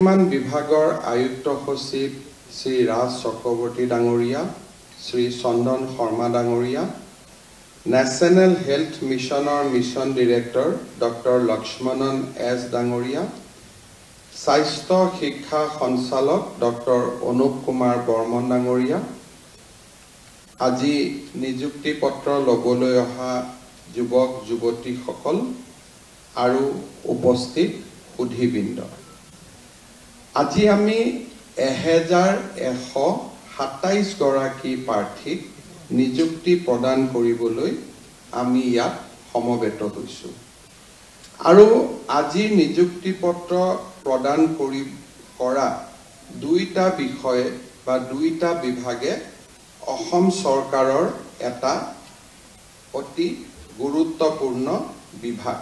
নিৰ্মাণ বিভাগৰ আয়ুক্ত সচিব শ্ৰী ৰাজ চক্ৰৱৰ্তী ডাঙৰীয়া, শ্ৰী চন্দন শৰ্মা ডাঙৰীয়া, নেশ্যনেল হেল্থ মিছনৰ mission director doctor Lakshmanan S ডাঙৰীয়া, স্বাস্থ্য শিক্ষা সঞ্চালক ডক্টৰ অনুপ কুমাৰ বৰ্মন ডাঙৰীয়া, আজি নিযুক্তি পত্ৰ ল'বলৈ অহা যুৱক যুৱতীসকল আৰু উপস্থিত সুধীবৃন্দ, আজি আমি 1127 গৰাকী প্ৰাৰ্থীক নিযুক্তি প্ৰদান কৰিবলৈ আমি ইয়াত সমবেত হৈছোঁ। আৰু আজি নিযুক্তি পত্ৰ প্ৰদান কৰা দুইটা বিষয়ে বা দুইটা বিভাগে অসম চৰকাৰৰ এটা অতি গুৰুত্বপূৰ্ণ বিভাগ।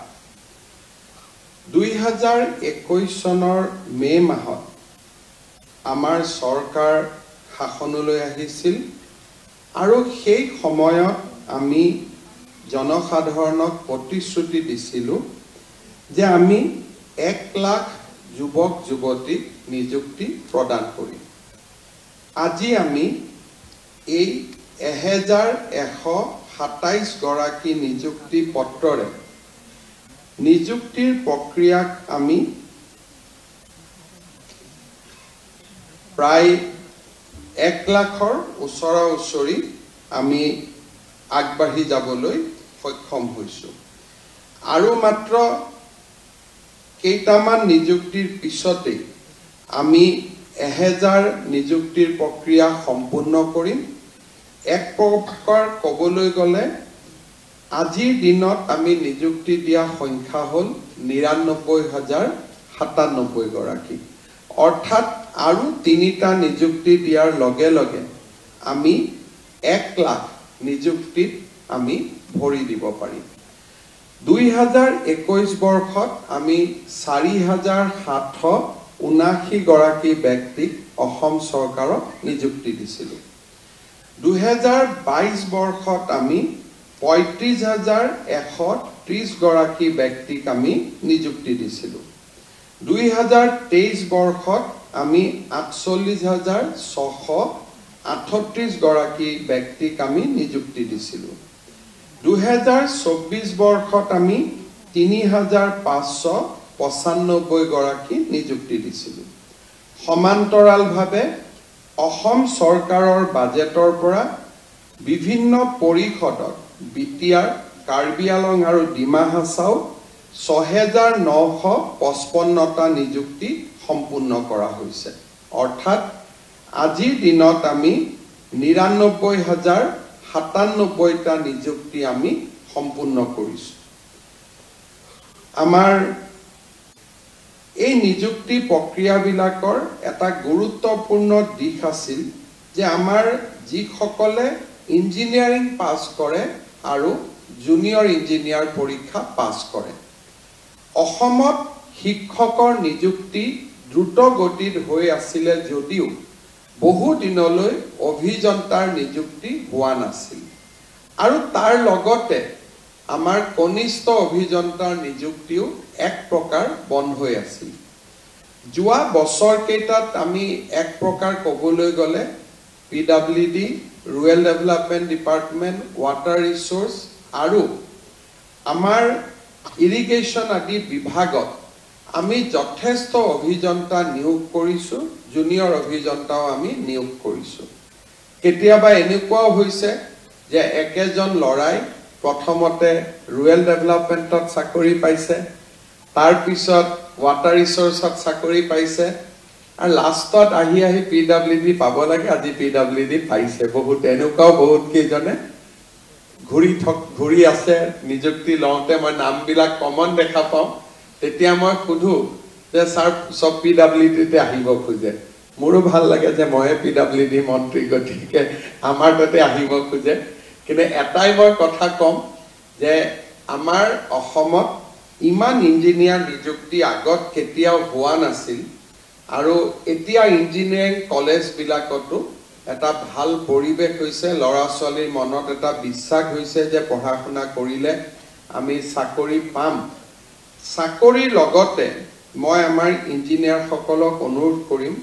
2021 চনৰ মে মাহত আমাৰ চৰকাৰ শাসনলৈ আহিছিল আৰু সেই সময়ত আমি জনসাধাৰণক প্ৰতিশ্ৰুতি দিছিলোঁ যে আমি 1 লাখ যুৱক যুৱতীক নিযুক্তি প্ৰদান কৰিম। আজি আমি এই 1127 গৰাকী নিযুক্তি পত্ৰৰে নিযুক্তিৰ প্ৰক্ৰিয়াক আমি প্ৰায় 1 লাখৰ ওচৰা ওচৰি আমি আগবাঢ়ি যাবলৈ সক্ষম হৈছোঁ। আৰু মাত্ৰ কেইটামান নিযুক্তিৰ পিছতেই আমি 1000 নিযুক্তিৰ প্ৰক্ৰিয়া সম্পূৰ্ণ কৰিম। এক প্ৰকাৰ ক'বলৈ গ'লে আজিৰ দিনত আমি নিযুক্তি দিয়া সংখ্যা হ'ল 99,097 গৰাকী, অৰ্থাৎ আৰু 3টা নিযুক্তি দিয়াৰ লগে লগে আমি 1 লাখ নিযুক্তিত আমি ভৰি দিব পাৰিম। 2021 বৰ্ষত আমি 4779 গৰাকী ব্যক্তিক অসম চৰকাৰক নিযুক্তি দিছিলোঁ। 2022 বৰ্ষত আমি 35,130 গৰাকী ব্যক্তিক আমি নিযুক্তি দিছিলোঁ। 2023 বৰ্ষত আমি 48,638 গৰাকী ব্যক্তিক আমি নিযুক্তি দিছিলোঁ। 2024 বৰ্ষত আমি 3,595 গৰাকী নিযুক্তি দিছিলোঁ। সমান্তৰালভাৱে অসম চৰকাৰৰ বাজেটৰ পৰা বিভিন্ন পৰিষদত বিটিআৰ, কাৰ্বি আলং আৰু ডিমা হাছাও 6,955টা নিযুক্তি সম্পূৰ্ণ কৰা হৈছে। অৰ্থাৎ আজিৰ দিনত আমি 99,097টা নিযুক্তি আমি সম্পূৰ্ণ কৰিছোঁ। আমাৰ এই নিযুক্তি প্ৰক্ৰিয়াবিলাকৰ এটা গুৰুত্বপূৰ্ণ দিশ আছিল যে আমাৰ যিসকলে ইঞ্জিনিয়াৰিং পাছ কৰে আৰু জুনিয়ৰ ইঞ্জিনিয়াৰ পৰীক্ষা পাছ কৰে, অসমত শিক্ষকৰ নিযুক্তি দ্ৰুত গতিত হৈ আছিলে যদিও বহু দিনলৈ অভিযন্তাৰ নিযুক্তি হোৱা নাছিল। আৰু তাৰ লগতে আমাৰ কনিষ্ঠ অভিযন্তাৰ নিযুক্তিও এক প্ৰকাৰ বন্ধ হৈ আছিল। যোৱা বছৰকেইটাত আমি এক প্ৰকাৰ ক'বলৈ গ'লে PWD, rural development department, water resource আৰু আমাৰ ইৰিগেশ্যন আদি বিভাগত আমি যথেষ্ট অভিযন্তা নিয়োগ কৰিছোঁ, জুনিয়ৰ অভিযন্তাও আমি নিয়োগ কৰিছোঁ। কেতিয়াবা এনেকুৱাও হৈছে যে একেজন ল'ৰাই প্ৰথমতে ৰুৰেল ডেভেলপমেণ্টত চাকৰি পাইছে, তাৰপিছত ৱাটাৰ ৰিচোৰ্চত চাকৰি পাইছে, আৰু লাষ্টত আহি PWD পাব লাগে, আজি PWD পাইছে। বহুত এনেকুৱাও বহুত কেইজনে ঘূৰি আছে। নিযুক্তি লওঁতে মই নামবিলাক কমন দেখা পাওঁ, তেতিয়া মই সুধোঁ যে ছাৰ চব PWDতে আহিব খোজে। মোৰো ভাল লাগে যে মই PWD মন্ত্ৰী, গতিকে আমাৰ তাতে আহিব খোজে। কিন্তু এটাই মই কথা ক'ম যে আমাৰ অসমত ইমান ইঞ্জিনিয়াৰ নিযুক্তি আগত কেতিয়াও হোৱা নাছিল। আৰু এতিয়া ইঞ্জিনিয়াৰিং কলেজবিলাকতো এটা ভাল পৰিৱেশ হৈছে, ল'ৰা ছোৱালীৰ মনত এটা বিশ্বাস হৈছে যে পঢ়া শুনা কৰিলে আমি চাকৰি পাম। চাকৰিৰ লগতে মই আমাৰ ইঞ্জিনিয়াৰ সকলক অনুৰোধ কৰিম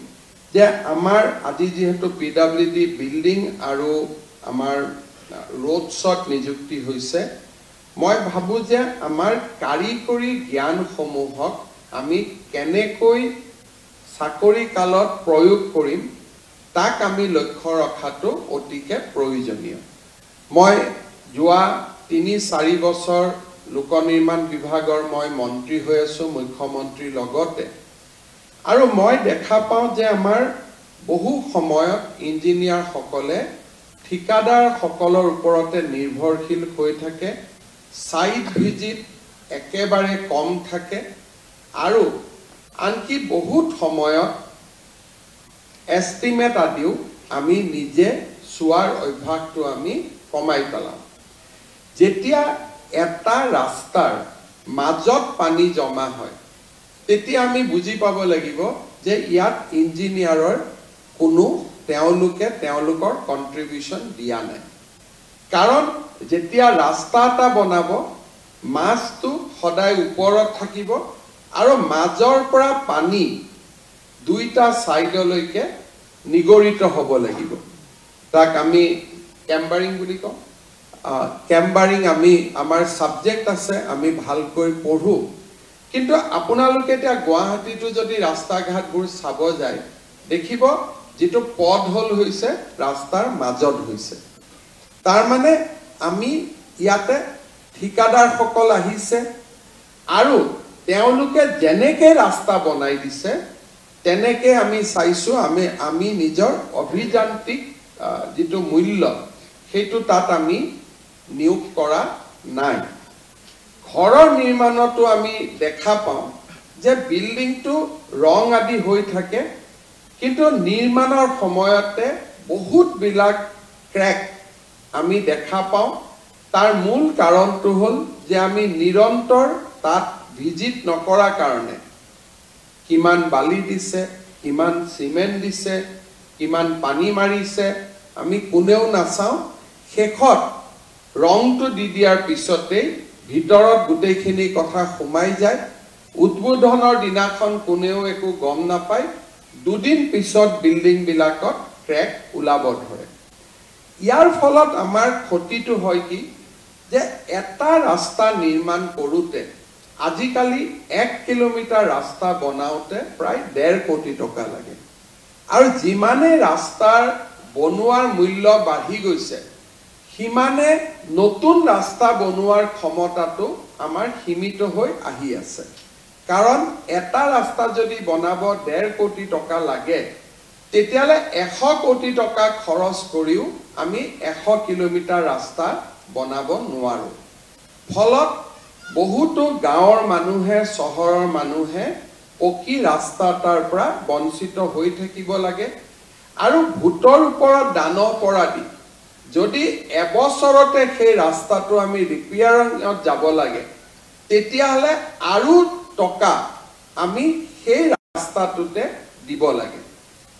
যে আমাৰ আজি যেহেতু PWD বিল্ডিং আৰু আমাৰ ৰোডছত নিযুক্তি হৈছে মই ভাবো যে আমাৰ কাৰিকৰী জ্ঞানসমূহক আমি কেনেকৈ চাকৰি কালত প্ৰয়োগ কৰিম তাক আমি লক্ষ্য ৰখাটো অতিকে প্ৰয়োজনীয় মই যোৱা ৩-৪ বছৰ লোক নিৰ্মাণ বিভাগৰ মই মন্ত্ৰী হৈ আছো মুখ্যমন্ত্ৰীৰ লগতে আৰু মই দেখা পাওঁ যে আমাৰ বহু সময়ত ইঞ্জিনিয়াৰ সকলে ঠিকাদাৰ সকলৰ ওপৰতে নিৰ্ভৰশীল হৈ থাকে সাইট ভিজিট একেবাৰে কম থাকে আৰু আনকি বহুত সময়ত এস্টিমেট আদিও আমি নিজে চোৱাৰ অভ্যাসটো আমি কমাই পেলাম যেতিয়া এটা ৰাস্তাৰ মাজত পানী জমা হয় তেতিয়া আমি বুজি পাব লাগিব যে ইয়াত ইঞ্জিনিয়াৰৰ কোনো তেওঁলোকৰ কন্ট্ৰিবিউশন দিয়া নাই কাৰণ যেতিয়া ৰাস্তা এটা বনাব মাছটো সদায় ওপৰত থাকিব আৰু মাজৰ পৰা পানী দুইটা সাইডলৈকে নিগৰিত হ'ব লাগিব তাক আমি কেম্বাৰিং বুলি কওঁ কেম্বাৰিং আমি আমাৰ সাবজেক্ট আছে আমি ভালকৈ পঢ়ো কিন্তু আপোনালোকে এতিয়া গুৱাহাটীটো যদি ৰাস্তা ঘাটবোৰ চাব যায় দেখিব যেটো পথ হল হৈছে ৰাস্তাৰ মাজত হৈছে তাৰ মানে আমি ইয়াতে ঠিকাদাৰ সকল আহিছে আৰু তেওঁলোকে যেনেকে ৰাস্তা বনাই দিছে তেনেকে আমি চাইছো আমি নিজৰ অভিযান্ত্ৰিক যেটো মূল্য সেইটো তাত আমি নিয়োগ কৰা নাই ঘৰৰ নিৰ্মাণটো আমি দেখা পাওঁ যে বিল্ডিংটো ৰং আদি হৈ থাকে কিন্তু নিৰ্মাণৰ সময়তে বহুত বিলাক ক্ৰেক আমি দেখা পাওঁ তাৰ মূল কাৰণটো হল যে আমি নিৰন্তৰ তাত ভিজিট নকৰা কাৰণে কিমান বালি দিছে কিমান সিমেন্ট দিছে কিমান পানী মাৰিছে আমি কোনেও নাচাও শেষত ৰংটো দি দিয়াৰ পিছতে ভিতৰত গুটেইখিনি কথা সোমাই যায় উদ্বোধনৰ দিনাখন কোনেও একো গম নাপায় দুদিন পিছত বিল্ডিং বিলাকত ক্ৰেক ওলাব ধৰে ইয়াৰ ফলত আমাৰ ক্ষতিটো হয় কি যে এটা ৰাস্তা নিৰ্মাণ কৰোতে আজিকালি 1 কিলোমিটাৰ ৰাস্তা বনাওতে প্ৰায় 1.5 কোটি টকা লাগে আৰু যিমানে ৰাস্তাৰ বনোৱাৰ মূল্য বাঢ়ি গৈছে হিমানে নতুন ৰাস্তা বনোৱাৰ ক্ষমতাটো আমাৰ সীমিত হৈ আহি আছে কাৰণ এটা ৰাস্তা যদি বনাব 1.5 কোটি টকা লাগে তেতিয়ালে 100 কোটি টকা খৰচ কৰিও আমি 100 কিলোমিটাৰ ৰাস্তা বনাব নোৱাৰো ফলত বহুতো গাঁৱৰ মানুহে চহৰৰ মানুহে পকি ৰাস্তাটাৰ পৰা বঞ্চিত হৈ থাকিব লাগে আৰু ভূতৰ ওপৰত দান পৰা দি যদি এবছৰতে সেই ৰাস্তাটো আমি ৰিপেয়াৰিঙত যাব লাগে তেতিয়াহলে আৰু টকা আমি সেই ৰাস্তাটোতে দিব লাগে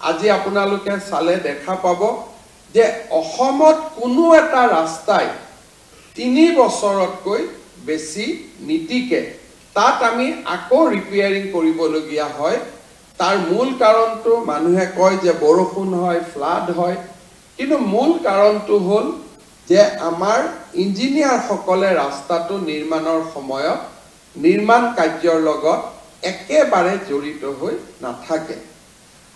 আজি আপোনালোকে চালে দেখা পাব যে অসমত কোনো এটা ৰাস্তাই 3 বছৰতকৈ বেছি নীতিকে তাত আমি আকৌ ৰিপেয়াৰিং কৰিবলগীয়া হয় তাৰ মূল কাৰণটো মানুহে কয় যে বৰষুণ হয় ফ্লাড হয় কিন্তু মূল কাৰণটো হল যে আমাৰ ইঞ্জিনিয়াৰ সকলে ৰাস্তাটো নিৰ্মাণৰ সময়ত নিৰ্মাণ কাৰ্যৰ লগত একেবাৰে জড়িত হৈ নাথাকে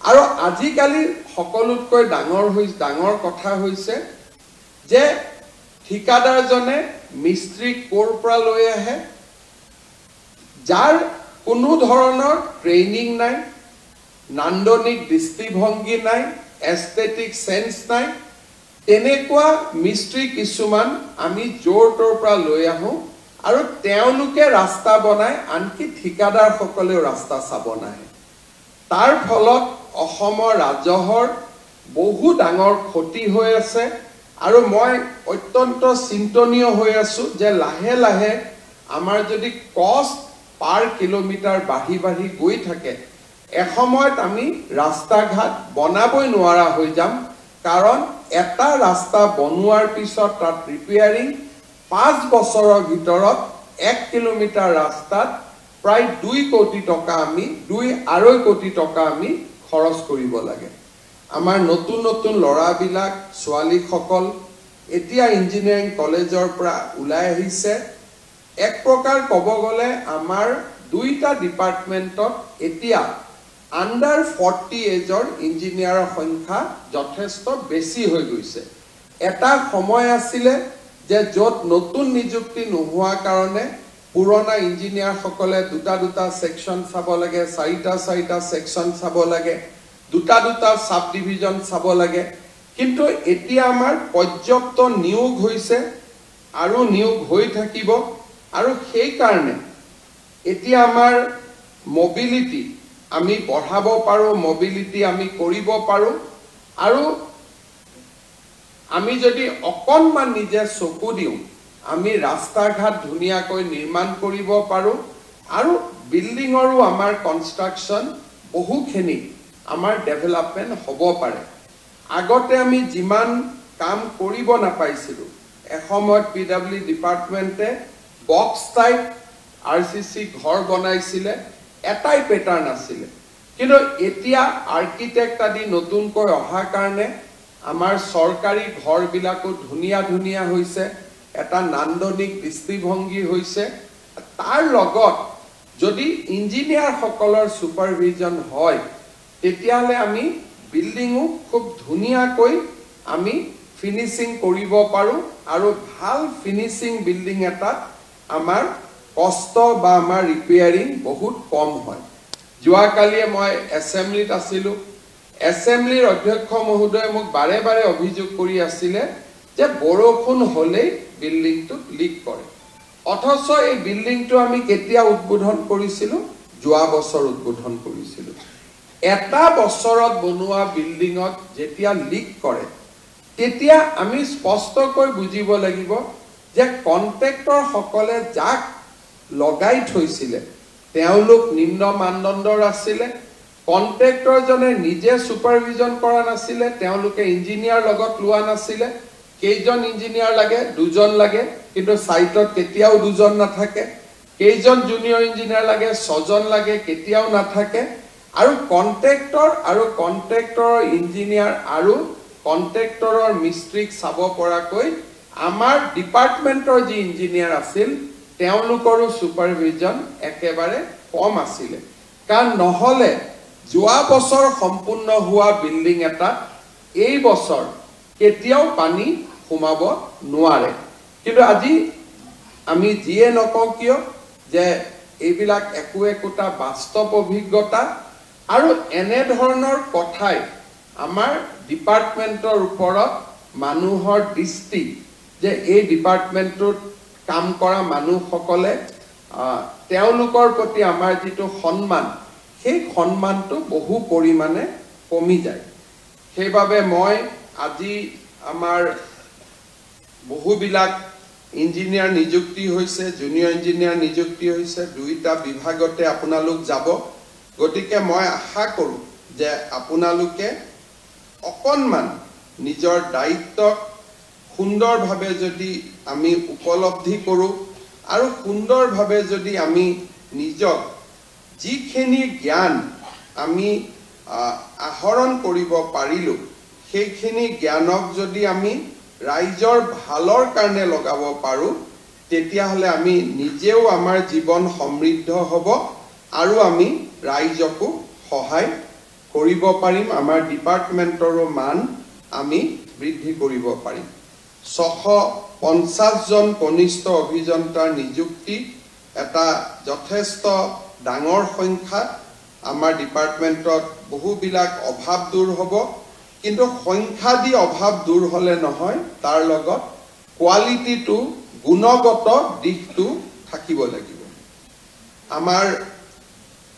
আৰু আজিকালি সকলোতকৈ ডাঙৰ কথা হৈছে যে ঠিকাদাৰজনে মিস্ত্ৰী কোৰ পৰা লৈ আহে যাৰ কোনো ধৰণৰ ট্ৰেইনিং নাই নান্দনিক দৃষ্টিভংগী নাই এস্থেটিক সেন্স নাই তেনেকুৱা মিস্ত্ৰী কিছুমান আমি জোৰ তৰ পৰা লৈ আহো আৰু তেওঁলোকে ৰাস্তা বনাই আনকি ঠিকাদাৰ সকলেও ৰাস্তা চাব নাই তাৰ ফলত অসমৰ ৰাজহৰ বহু ডাঙৰ ক্ষতি হৈ আছে আৰু মই অত্যন্ত চিন্তনীয় হৈ আছো যে লাহে লাহে আমাৰ যদি কষ্ট পাৰ কিলোমিটাৰ বাঢ়ি গৈ থাকে এসময়ত আমি ৰাস্তা ঘাট বনাবই নোৱাৰা হৈ যাম কাৰণ এটা ৰাস্তা বনোৱাৰ পিছত তাত ৰিপেয়াৰিং 5 বছৰৰ ভিতৰত 1 কিলোমিটাৰ ৰাস্তাত প্ৰায় 2 কোটি টকা আমি 2.5 কোটি টকা আমি খৰচ কৰিব লাগে আমাৰ নতুন নতুন লৰাবিলাক ছোৱালীসকল এতিয়া ইঞ্জিনিয়াৰিং কলেজৰ পৰা ওলাই আহিছে এক প্ৰকাৰ ক'ব গ'লে আমাৰ দুইটা ডিপাৰ্টমেণ্টত এতিয়া আন্ডাৰ 40 এজৰ ইঞ্জিনিয়াৰৰ সংখ্যা যথেষ্ট বেছি হৈ গৈছে এটা সময় আছিল যে যত নতুন নিযুক্তি নোহোৱা কাৰণে পুৰণা ইঞ্জিনিয়াৰ সকলে দুটা সেকশন চাব লাগে চাৰিটা সেকশন চাব লাগে দুটা সাব ডিভিজন চাব লাগে কিন্তু এতিয়া আমাৰ পৰ্যাপ্ত নিয়োগ হৈছে আৰু নিয়োগ হৈ থাকিব আৰু সেই কাৰণে এতিয়া আমাৰ মোবিলিটি আমি বঢ়াব পাৰো মোবিলিটি আমি কৰিব পাৰো আৰু আমি যদি অকনমান নিজে চকু দিওঁ আমি ৰাস্তা ঘাট ধুনিয়াকৈ নিৰ্মাণ কৰিব পাৰো আৰু বিল্ডিংৰো আমাৰ কনষ্ট্ৰাকচন বহুখিনি আমাৰ ডেভেলপমেন্ট হ'ব পাৰে আগতে আমি যিমান কাম কৰিব নাপাইছিলো এসময়ত পিডব্লিউ ডিপাৰ্টমেন্টে বক্স টাইপ আৰসিসি ঘৰ বনাইছিলে এটাই প্যাটাৰ্ন আছিল কিন্তু এতিয়া আৰ্কিটেক্ট আদি নতুনকৈ অহা কাৰণে আমাৰ সৰকাৰি ঘৰবিলাকো ধুনিয়া হৈছে এটা নান্দনিক দৃষ্টিভংগী হৈছে তাৰ লগত যদি ইঞ্জিনিয়াৰ সকলৰ সুপাৰভিজন হয় তেতিয়ালে আমি বিল্ডিংও খুব ধুনিয়াকৈ আমি ফিনিশিং কৰিব পাৰো আৰু ভাল ফিনিশিং বিল্ডিং এটা আমাৰ কষ্ট বা আমাৰ ৰিপেয়াৰিং বহুত কম হয় যোৱাকালিয়ে মই এছেম্বলিত আছিলো এছেম্বলিৰ অধ্যক্ষ মহোদয়ে মোক বাৰে বাৰে অভিযোগ কৰি আছিল যে বৰষুণ হলে বিল্ডিংটো লিক কৰে অথচ এই বিল্ডিংটো আমি কেতিয়া উদ্বোধন কৰিছিলো যোৱা বছৰ উদ্বোধন কৰিছিলো এটা বছৰত বনোৱা বিল্ডিংত যেতিয়া লিক কৰে তেতিয়া আমি স্পষ্টকৈ বুজিব লাগিব যে কন্ট্ৰাক্টৰ সকলে যাক লগাই থৈছিলে তেওঁলোক নিম্ন মানদণ্ডৰ আছিলে কন্ট্ৰাক্টৰ জনে নিজে সুপাৰভিজন কৰা নাছিলে তেওঁলোকে ইঞ্জিনিয়াৰ লগত লোৱা নাছিলে কেইজন ইঞ্জিনিয়াৰ লাগে দুজন লাগে কিন্তু সাইটত কেতিয়াও দুজন নাথাকে কেইজন জুনিয়ৰ ইঞ্জিনিয়াৰ লাগে ছজন লাগে কেতিয়াও নাথাকে আৰু কন্ট্ৰাক্টৰৰ ইঞ্জিনিয়াৰ আৰু কন্ট্ৰাক্টৰৰ মিস্ত্ৰীক চাব পৰাকৈ আমাৰ ডিপাৰ্টমেন্টৰ যি ইঞ্জিনিয়াৰ আছিল তেওঁলোকৰো সুপাৰভিজন একেবাৰে কম আছিল কাৰণ নহলে যোৱা বছৰ সম্পূৰ্ণ হোৱা বিল্ডিং এটা এই বছৰ কেতিয়াও পানী সোমাব নোৱাৰে কিন্তু আজি আমি যিয়ে নকওঁ কিয় যে এইবিলাক একোটা বাস্তৱ অভিজ্ঞতা আৰু এনে ধৰণৰ কথাই আমাৰ ডিপাৰ্টমেন্টৰ ওপৰত মানুহৰ দৃষ্টি যে এই ডিপাৰ্টমেন্টত কাম কৰা মানুহসকলে তেওঁলোকৰ প্ৰতি আমাৰ যিটো সন্মান সেই সন্মানটো বহু পৰিমাণে কমি যায় সেইবাবে মই আজি আমাৰ বহুবিলাক ইঞ্জিনিয়াৰ নিযুক্তি হৈছে জুনিয়ৰ ইঞ্জিনিয়াৰ নিযুক্তি হৈছে দুইটা বিভাগতে আপোনালোক যাব গতিকে মই আশা কৰো যে আপোনালোকে অকনমান নিজৰ দায়িত্বক সুন্দৰভাৱে যদি আমি উপলব্ধি কৰো আৰু সুন্দৰভাৱে যদি আমি নিজক যিখিনি জ্ঞান আমি আহৰণ কৰিব পাৰিলো সেইখিনি জ্ঞানক যদি আমি ৰাইজৰ ভালৰ কাৰণে লগাব পাৰো তেতিয়া হলে আমি নিজেও আমাৰ জীৱন সমৃদ্ধ হ'ব আৰু আমি ৰাইজকো সহায় কৰিব পাৰিম আমাৰ ডিপাৰ্টমেন্টৰো মান আমি বৃদ্ধি কৰিব পাৰিম 650 জন কনিষ্ঠ অভিযন্তাৰ নিযুক্তি এটা যথেষ্ট ডাঙৰ সংখ্যা আমাৰ ডিপাৰ্টমেন্টত বহুবিলাক অভাৱ দূৰ হ'ব কিন্তু সংখ্যা দি অভাৱ দূৰ হলে নহয় তাৰ লগত কোৱালিটিটো গুণগত দিশটো থাকিব লাগিব আমাৰ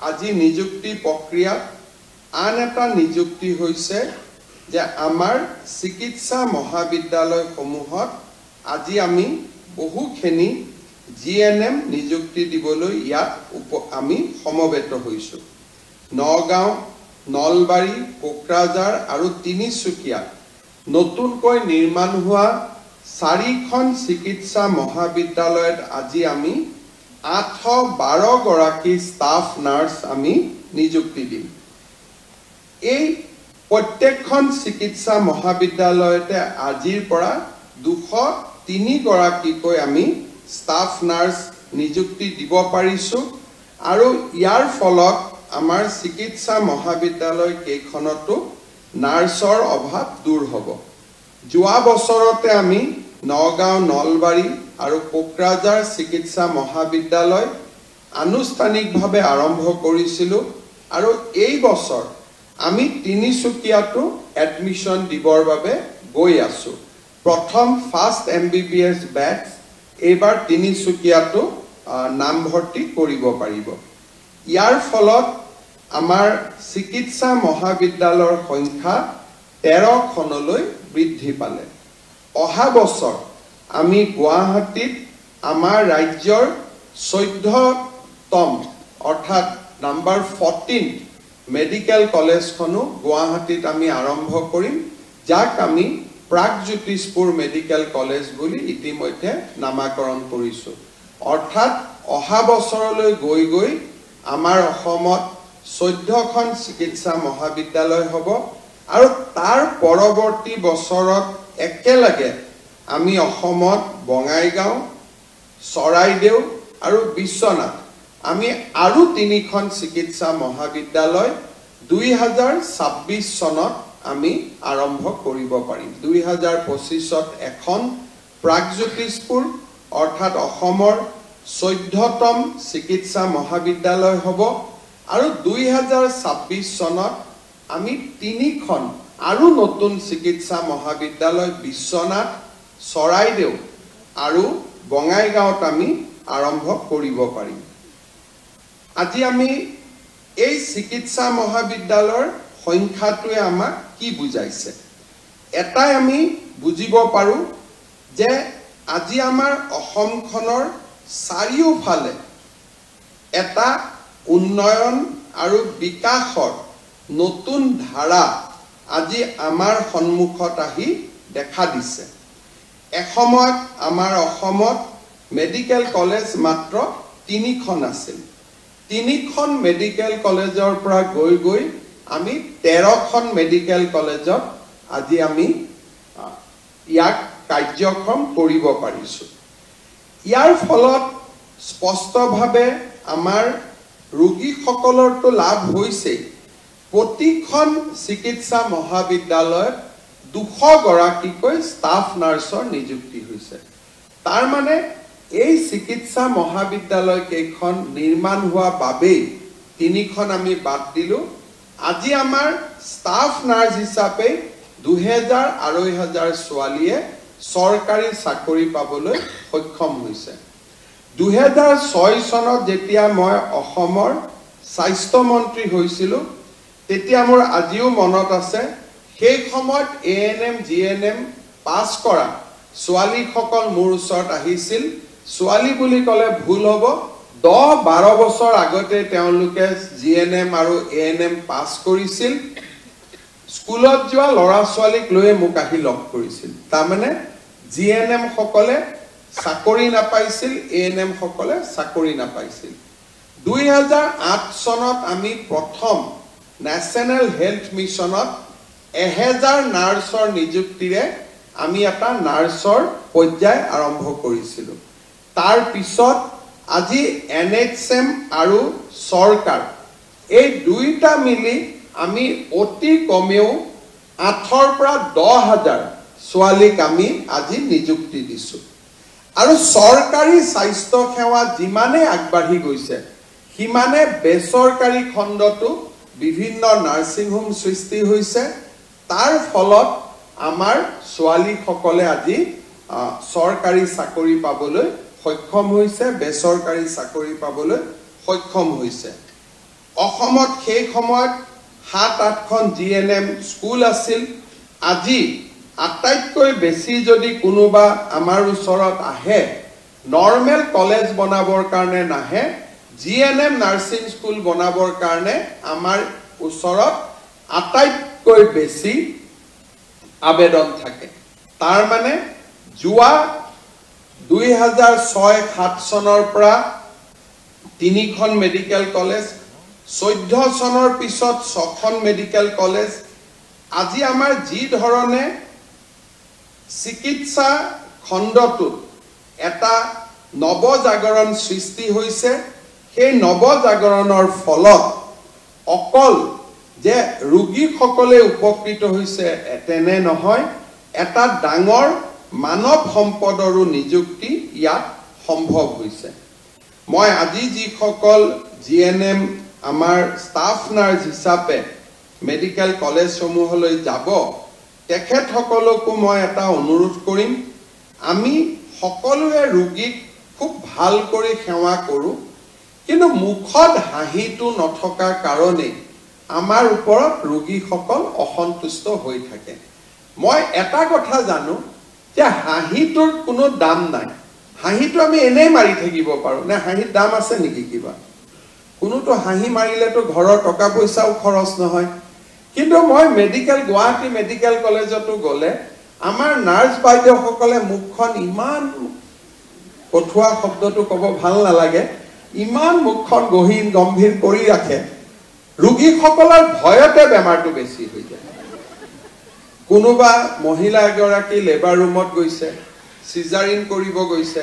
আজি নিযুক্তি প্ৰক্ৰিয়া আন এটা নিযুক্তি হৈছে যে আমাৰ চিকিৎসা মহাবিদ্যালয়সমূহত আজি আমি বহুখিনি জিএনএম নিযুক্তি দিবলৈ ইয়াত আমি সমবেত হৈছো নগাঁও নলবাৰী কোকৰাঝাৰ আৰু তিনিচুকীয়া নতুনকৈ নিৰ্মাণ হোৱা 4খন চিকিৎসা মহাবিদ্যালয়ত আজি আমি 812 গৰাকী ষ্টাফ নাৰ্ছ আমি নিযুক্তি দিম। এই প্ৰত্যেকখন চিকিৎসা মহাবিদ্যালয়তে আজিৰ পৰা 203 গৰাকীকৈ আমি ষ্টাফ নাৰ্ছ নিযুক্তি দিব পাৰিছো আৰু ইয়াৰ ফলত আমাৰ চিকিৎসা মহাবিদ্যালয় কেইখনতো নাৰ্ছৰ অভাৱ দূৰ হ'ব। যোৱা বছৰতে আমি নগাঁও, নলবাৰী আৰু কোকৰাঝাৰ চিকিৎসা মহাবিদ্যালয় আনুষ্ঠানিকভাৱে আৰম্ভ কৰিছিলোঁ আৰু এই বছৰ আমি তিনিচুকীয়াতো এডমিশ্যন দিবৰ বাবে গৈ আছোঁ। প্ৰথম ফাৰ্ষ্ট MBBS বেচ এইবাৰ তিনিচুকীয়াতো নামভৰ্তি কৰিব পাৰিব। ইয়াৰ ফলত আমাৰ চিকিৎসা মহাবিদ্যালয়ৰ সংখ্যা 13খনলৈ বৃদ্ধি পালে। অহা বছৰ আমি গুৱাহাটীত আমাৰ ৰাজ্যৰ 14তম অৰ্থাৎ নাম্বাৰ 14 মেডিকেল কলেজখনো গুৱাহাটীত আমি আৰম্ভ কৰিম, যাক আমি প্ৰাগজ্যোতিষপুৰ মেডিকেল কলেজ বুলি ইতিমধ্যে নামাকৰণ কৰিছোঁ। অৰ্থাৎ অহা বছৰলৈ গৈ গৈ আমাৰ অসমত 14খন চিকিৎসা মহাবিদ্যালয় হ'ব আৰু তাৰ পৰৱৰ্তী বছৰত একেলগে আমি অসমত বঙাইগাঁও, চৰাইদেউ আৰু বিশ্বনাথ আমি আৰু 3খন চিকিৎসা মহাবিদ্যালয় 2026 চনত আমি আৰম্ভ কৰিব পাৰিম। 2025ত এখন প্ৰাগজ্যোতিষপুৰ অৰ্থাৎ অসমৰ 14তম চিকিৎসা মহাবিদ্যালয় হ'ব আৰু 2026 চনত আমি 3খন আৰু নতুন চিকিৎসা মহাবিদ্যালয় বিশ্বনাথ, চৰাইদেউ আৰু বঙাইগাঁৱত আমি আৰম্ভ কৰিব পাৰিম। আজি আমি এই চিকিৎসা মহাবিদ্যালয়ৰ সংখ্যাটোৱে আমাক কি বুজাইছে? এটাই আমি বুজিব পাৰোঁ যে আজি আমাৰ অসমখনৰ চাৰিওফালে এটা উন্নয়ন আৰু বিকাশৰ নতুন ধাৰা আজি আমাৰ সন্মুখত আহি দেখা দিছে। এসময়ত আমাৰ অসমত মেডিকেল কলেজ মাত্ৰ 3খন আছিল। 3খন মেডিকেল কলেজৰ পৰা গৈ গৈ আমি 13খন মেডিকেল কলেজত আজি আমি ইয়াক কাৰ্যক্ষম কৰিব পাৰিছোঁ। ইয়াৰ ফলত স্পষ্টভাৱে আমাৰ ৰোগীসকলৰতো লাভ হৈছে। প্ৰতিখন চিকিৎসা মহাবিদ্যালয়ত 200 গৰাকীকৈ ষ্টাফ নাৰ্ছৰ নিযুক্তি হৈছে। তাৰ মানে এই চিকিৎসা মহাবিদ্যালয় কেইখন নিৰ্মাণ হোৱা বাবেই 3খন আমি বাদ দিলোঁ। আজি আমাৰ ষ্টাফ নাৰ্ছ হিচাপে 2000-2500 ছোৱালীয়ে চৰকাৰী চাকৰি পাবলৈ সক্ষম হৈছে। 2006 চনত যেতিয়া মই অসমৰ স্বাস্থ্য মন্ত্ৰী হৈছিলোঁ তেতিয়া মোৰ আজিও মনত আছে, সেই সময়ত ANM, GNM পাছ কৰা ছোৱালীসকল মোৰ ওচৰত আহিছিল। ছোৱালী বুলি ক'লে ভুল হ'ব, 10-12 বছৰ আগতে তেওঁলোকে GNM আৰু ANM পাছ কৰিছিল। স্কুলত যোৱা ল'ৰা ছোৱালীক লৈ মোক আহি লগ কৰিছিল। তাৰমানে GNM সকলে চাকৰি নাপাইছিল, ANM সকলে চাকৰি নাপাইছিল। 2008 চনত আমি প্ৰথম নেশ্যনেল হেল্থ মিছনত 1000 নাৰ্ছৰ নিযুক্তিৰে আমি এটা নাৰ্ছৰ পৰ্যায় আৰম্ভ কৰিছিলোঁ। তাৰ পিছত আজি NHM আৰু চৰকাৰ এই দুইটা মিলি আমি অতি কমেও 8ৰ পৰা 10,000 ছোৱালীক আমি আজি নিযুক্তি দিছোঁ। আৰু চৰকাৰী স্বাস্থ্য সেৱা যিমানে আগবাঢ়ি গৈছে সিমানে বেচৰকাৰী খণ্ডতো বিভিন্ন নাৰ্ছিং হোম সৃষ্টি হৈছে। তাৰ ফলত আমাৰ ছোৱালীসকলে আজি চৰকাৰী চাকৰি পাবলৈ সক্ষম হৈছে, বেচৰকাৰী চাকৰি পাবলৈ সক্ষম হৈছে। অসমত সেই সময়ত 7-8খন GNM স্কুল আছিল। আজি আটাইতকৈ বেছি যদি কোনোবা আমাৰ ওচৰত আহে, নৰ্মেল কলেজ বনাবৰ কাৰণে নাহে, GNM নাৰ্ছিং স্কুল বনাবৰ কাৰণে আমাৰ ওচৰত আটাইতকৈ বেছি আবেদন থাকে। তাৰ মানে যোৱা 2006-07 চনৰ পৰা 3খন মেডিকেল কলেজ, 14 চনৰ পিছত 6খন মেডিকেল কলেজ। আজি আমাৰ যি ধৰণে চিকিৎসা খণ্ডটোত এটা নৱজাগৰণ সৃষ্টি হৈছে, সেই নৱজাগৰণৰ ফলত অকল যে ৰোগীসকলে উপকৃত হৈছে তেনে নহয়, এটা ডাঙৰ মানৱ সম্পদৰো নিযুক্তি ইয়াত সম্ভৱ হৈছে। মই আজি যিসকল GNM আমাৰ ষ্টাফ নাৰ্ছ হিচাপে মেডিকেল কলেজসমূহলৈ যাব, তেখেতসকলকো মই এটা অনুৰোধ কৰিম, আমি সকলোৱে ৰোগীক খুব ভাল কৰি সেৱা কৰোঁ, কিন্তু মুখত হাঁহিটো নথকাৰ কাৰণে আমাৰ ওপৰত ৰোগীসকল অসন্তুষ্ট হৈ থাকে। মই এটা কথা জানো যে হাঁহিটোৰ কোনো দাম নাই। হাঁহিটো আমি এনেই মাৰি থাকিব পাৰোঁ নে? হাঁহিৰ দাম আছে নেকি কিবা? কোনোতো হাঁহি মাৰিলেতো ঘৰৰ টকা পইচাও খৰচ নহয়। কিন্তু মই গুৱাহাটী মেডিকেল কলেজতো গ'লে আমাৰ নাৰ্ছ বাইদেউসকলে মুখখন ইমান, কঠোৱা শব্দটো ক'ব ভাল নালাগে, ইমান মুখখন গম্ভীৰ কৰি ৰাখে, ৰোগীসকলৰ ভয়তে বেমাৰটো বেছি হৈ যায়। কোনোবা মহিলা এগৰাকী লেবাৰ ৰুমত গৈছে, চিজাৰিন কৰিব গৈছে,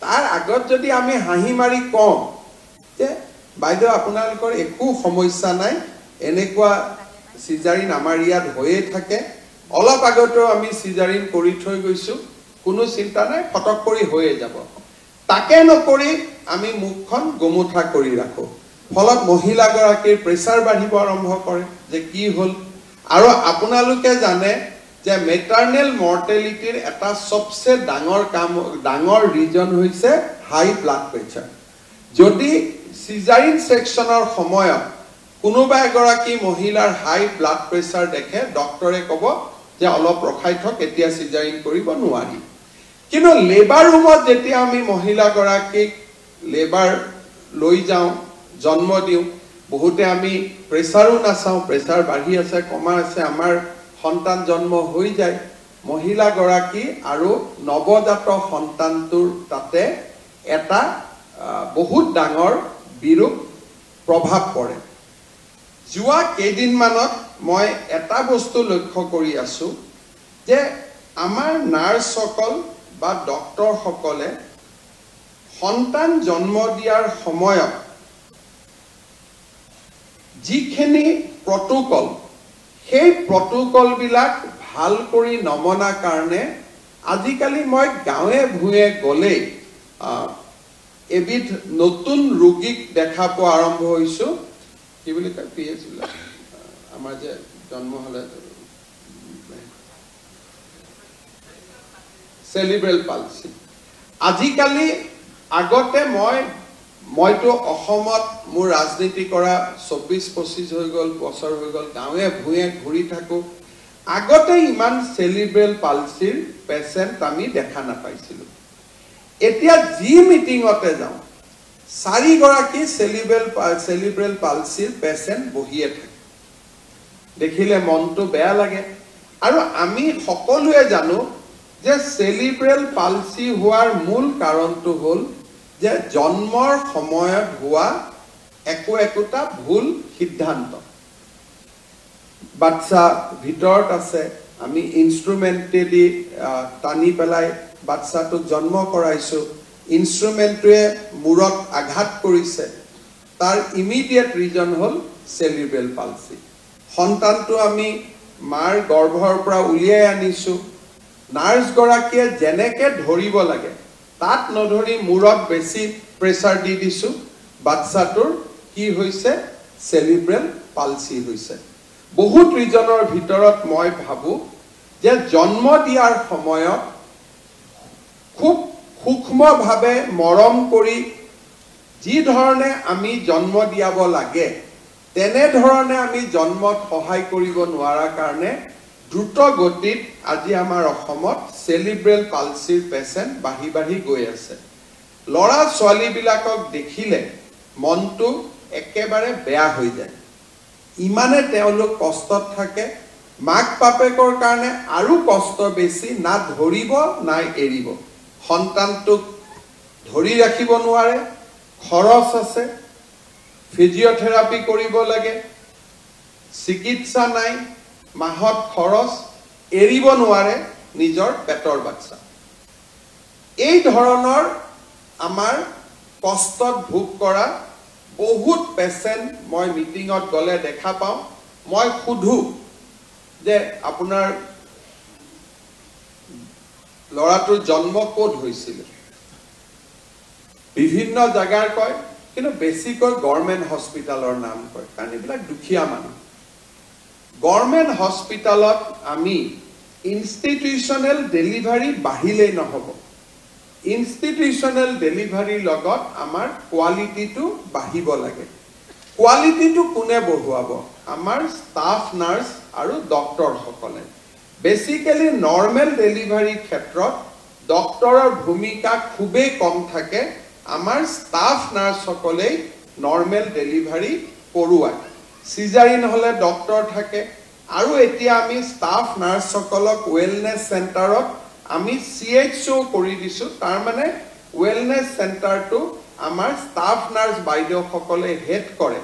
তাৰ আগত যদি আমি হাঁহি মাৰি কওঁ যে বাইদেউ আপোনালোকৰ একো সমস্যা নাই, এনেকুৱা চিজাৰিন আমাৰ ইয়াত হৈয়ে থাকে, অলপ আগতেও আমি চিজাৰিন কৰি থৈ গৈছোঁ, কোনো চিন্তা নাই, ফটক কৰি হৈয়ে যাব, তাকে নকৰি আমি মুখখন গোমোঠা কৰি ৰাখোঁ। ফলত মহিলাগৰাকীৰ প্ৰেছাৰ বাঢ়িব আৰম্ভ কৰে যে কি হ'ল। আৰু আপোনালোকে জানে যে মেটাৰনেল মৰ্টেলিটিৰ এটা সবচে ডাঙৰ ৰিজন হৈছে হাই ব্লাড প্ৰেছাৰ। যদি চিজাৰিন সেকশনৰ সময়ত কোনোবা এগৰাকী মহিলাৰ হাই ব্লাড প্ৰেছাৰ দেখে, ডক্টৰে ক'ব যে অলপ ৰখাই থক, এতিয়া চিজাৰিন কৰিব নোৱাৰি। কিন্তু লেবাৰ ৰুমত যেতিয়া আমি মহিলাগৰাকীক লেবাৰ লৈ যাওঁ, জন্ম দিওঁ, বহুতে আমি প্ৰেছাৰো নাচাওঁ, প্ৰেছাৰ বাঢ়ি আছে কমা আছে, আমাৰ সন্তান জন্ম হৈ যায়, মহিলাগৰাকী আৰু নৱজাত সন্তানটোৰ তাতে এটা বহুত ডাঙৰ বিৰূপ প্ৰভাৱ পৰে। যোৱা কেইদিনমানত মই এটা বস্তু লক্ষ্য কৰি আছোঁ যে আমাৰ নাৰ্ছসকল বা ডক্টৰসকলে সন্তান জন্ম দিয়াৰ সময়ত যিখিনি প্ৰটোকল, সেই প্ৰটোকলবিলাক ভাল কৰি নমনাৰ কাৰণে আজিকালি মই গাঁৱে ভূঞে গ'লেই এবিধ নতুন ৰোগীক দেখা পোৱা আৰম্ভ হৈছোঁ। কি বুলি কয় PH বিলাক, আমাৰ যে জন্ম হ'লে চেলিব্ৰেল পালচি। আজিকালি আগতে মইতো অসমত মোৰ ৰাজনীতি কৰা 24-25 হৈ গ'ল, বছৰ হৈ গ'ল, গাঁৱে ভূঞে ঘূৰি থাকোঁ। আগতে ইমান চেলিব্ৰেল পালচিৰ পেচেণ্ট আমি দেখা নাপাইছিলোঁ। এতিয়া যি মিটিঙতে যাওঁ 4 গৰাকী চেলিব্ৰেল পালচিৰ পেচেণ্ট বহিয়ে থাকে। দেখিলে মনটো বেয়া লাগে। আৰু আমি সকলোৱে জানো যে চেলিব্ৰেল পালচি হোৱাৰ মূল কাৰণটো হ'ল যে জন্মৰ সময়ত হোৱা একোটা ভুল সিদ্ধান্ত। বাচ্চা ভিতৰত আছে, আমি ইনষ্ট্ৰুমেণ্টেদি টানি পেলাই বাচ্চাটোক জন্ম কৰাইছোঁ, ইনষ্ট্ৰুমেণ্টটোৱে মূৰত আঘাত কৰিছে, তাৰ ইমিডিয়েট ৰিজন হ'ল চেলিব্ৰেল পালচি। সন্তানটো আমি মাৰ গৰ্ভৰ পৰা উলিয়াই আনিছোঁ, নাৰ্ছগৰাকীয়ে যেনেকৈ ধৰিব লাগে তাত নধৰি মূৰত বেছি প্ৰেছাৰ দি দিছোঁ, বাচ্চাটোৰ কি হৈছে? চেলিব্ৰেল পালচি হৈছে। বহুত ৰিজনৰ ভিতৰত মই ভাবোঁ যে জন্ম দিয়াৰ সময়ত খুব সূক্ষ্মভাৱে মৰম কৰি যি ধৰণে আমি জন্ম দিয়াব লাগে তেনেধৰণে আমি জন্মত সহায় কৰিব নোৱাৰাৰ কাৰণে দ্ৰুত গতিত আজি আমাৰ অসমত চেলিব্ৰেল পালচিৰ পেচেণ্ট বাঢ়ি গৈ আছে। ল'ৰা ছোৱালীবিলাকক দেখিলে মনটো একেবাৰে বেয়া হৈ যায়। ইমানে তেওঁলোক কষ্টত থাকে, মাক বাপেকৰ কাৰণে আৰু কষ্ট বেছি, না ধৰিব নাই এৰিব। সন্তানটোক ধৰি ৰাখিব নোৱাৰে, খৰচ আছে, ফিজিঅথেৰাপি কৰিব লাগে, চিকিৎসা নাই, মাহত খৰচ, এৰিব নোৱাৰে নিজৰ পেটৰ বাচ্চা। এই ধৰণৰ আমাৰ কষ্টত ভোগ কৰা বহুত পেচেণ্ট মই মিটিঙত গ'লে দেখা পাওঁ। মই সুধো যে আপোনাৰ ল'ৰাটোৰ জন্ম ক'ত হৈছিল? বিভিন্ন জাগাৰ কয়, কিন্তু বেছিকৈ গভৰ্ণমেণ্ট হস্পিটালৰ নাম কয়, কাৰণ এইবিলাক দুখীয়া মানুহ। গভৰ্ণমেণ্ট হস্পিটালত আমি ইনষ্টিটিউচনেল ডেলিভাৰী বাঢ়িলেই নহ'ব, ইনষ্টিটিউচনেল ডেলিভাৰীৰ লগত আমাৰ কোৱালিটিটো বাঢ়িব লাগে। কোৱালিটিটো কোনে বঢ়ুৱাব? আমাৰ ষ্টাফ নাৰ্ছ আৰু ডক্টৰসকলে। বেচিকেলি নৰ্মেল ডেলিভাৰীৰ ক্ষেত্ৰত ডক্টৰৰ ভূমিকা খুবেই কম থাকে। আমাৰ ষ্টাফ নাৰ্ছসকলেই নৰ্মেল ডেলিভাৰী কৰোৱায়। চিজাৰিন হ'লে ডক্টৰ থাকে, আৰু এতিয়া আমি ষ্টাফ নাৰ্ছসকলক ৱেলনেছ চেণ্টাৰত আমি CHO কৰি দিছোঁ। তাৰমানে ৱেলনেছ চেণ্টাৰটো আমাৰ ষ্টাফ নাৰ্ছ বাইদেউসকলে হেড কৰে,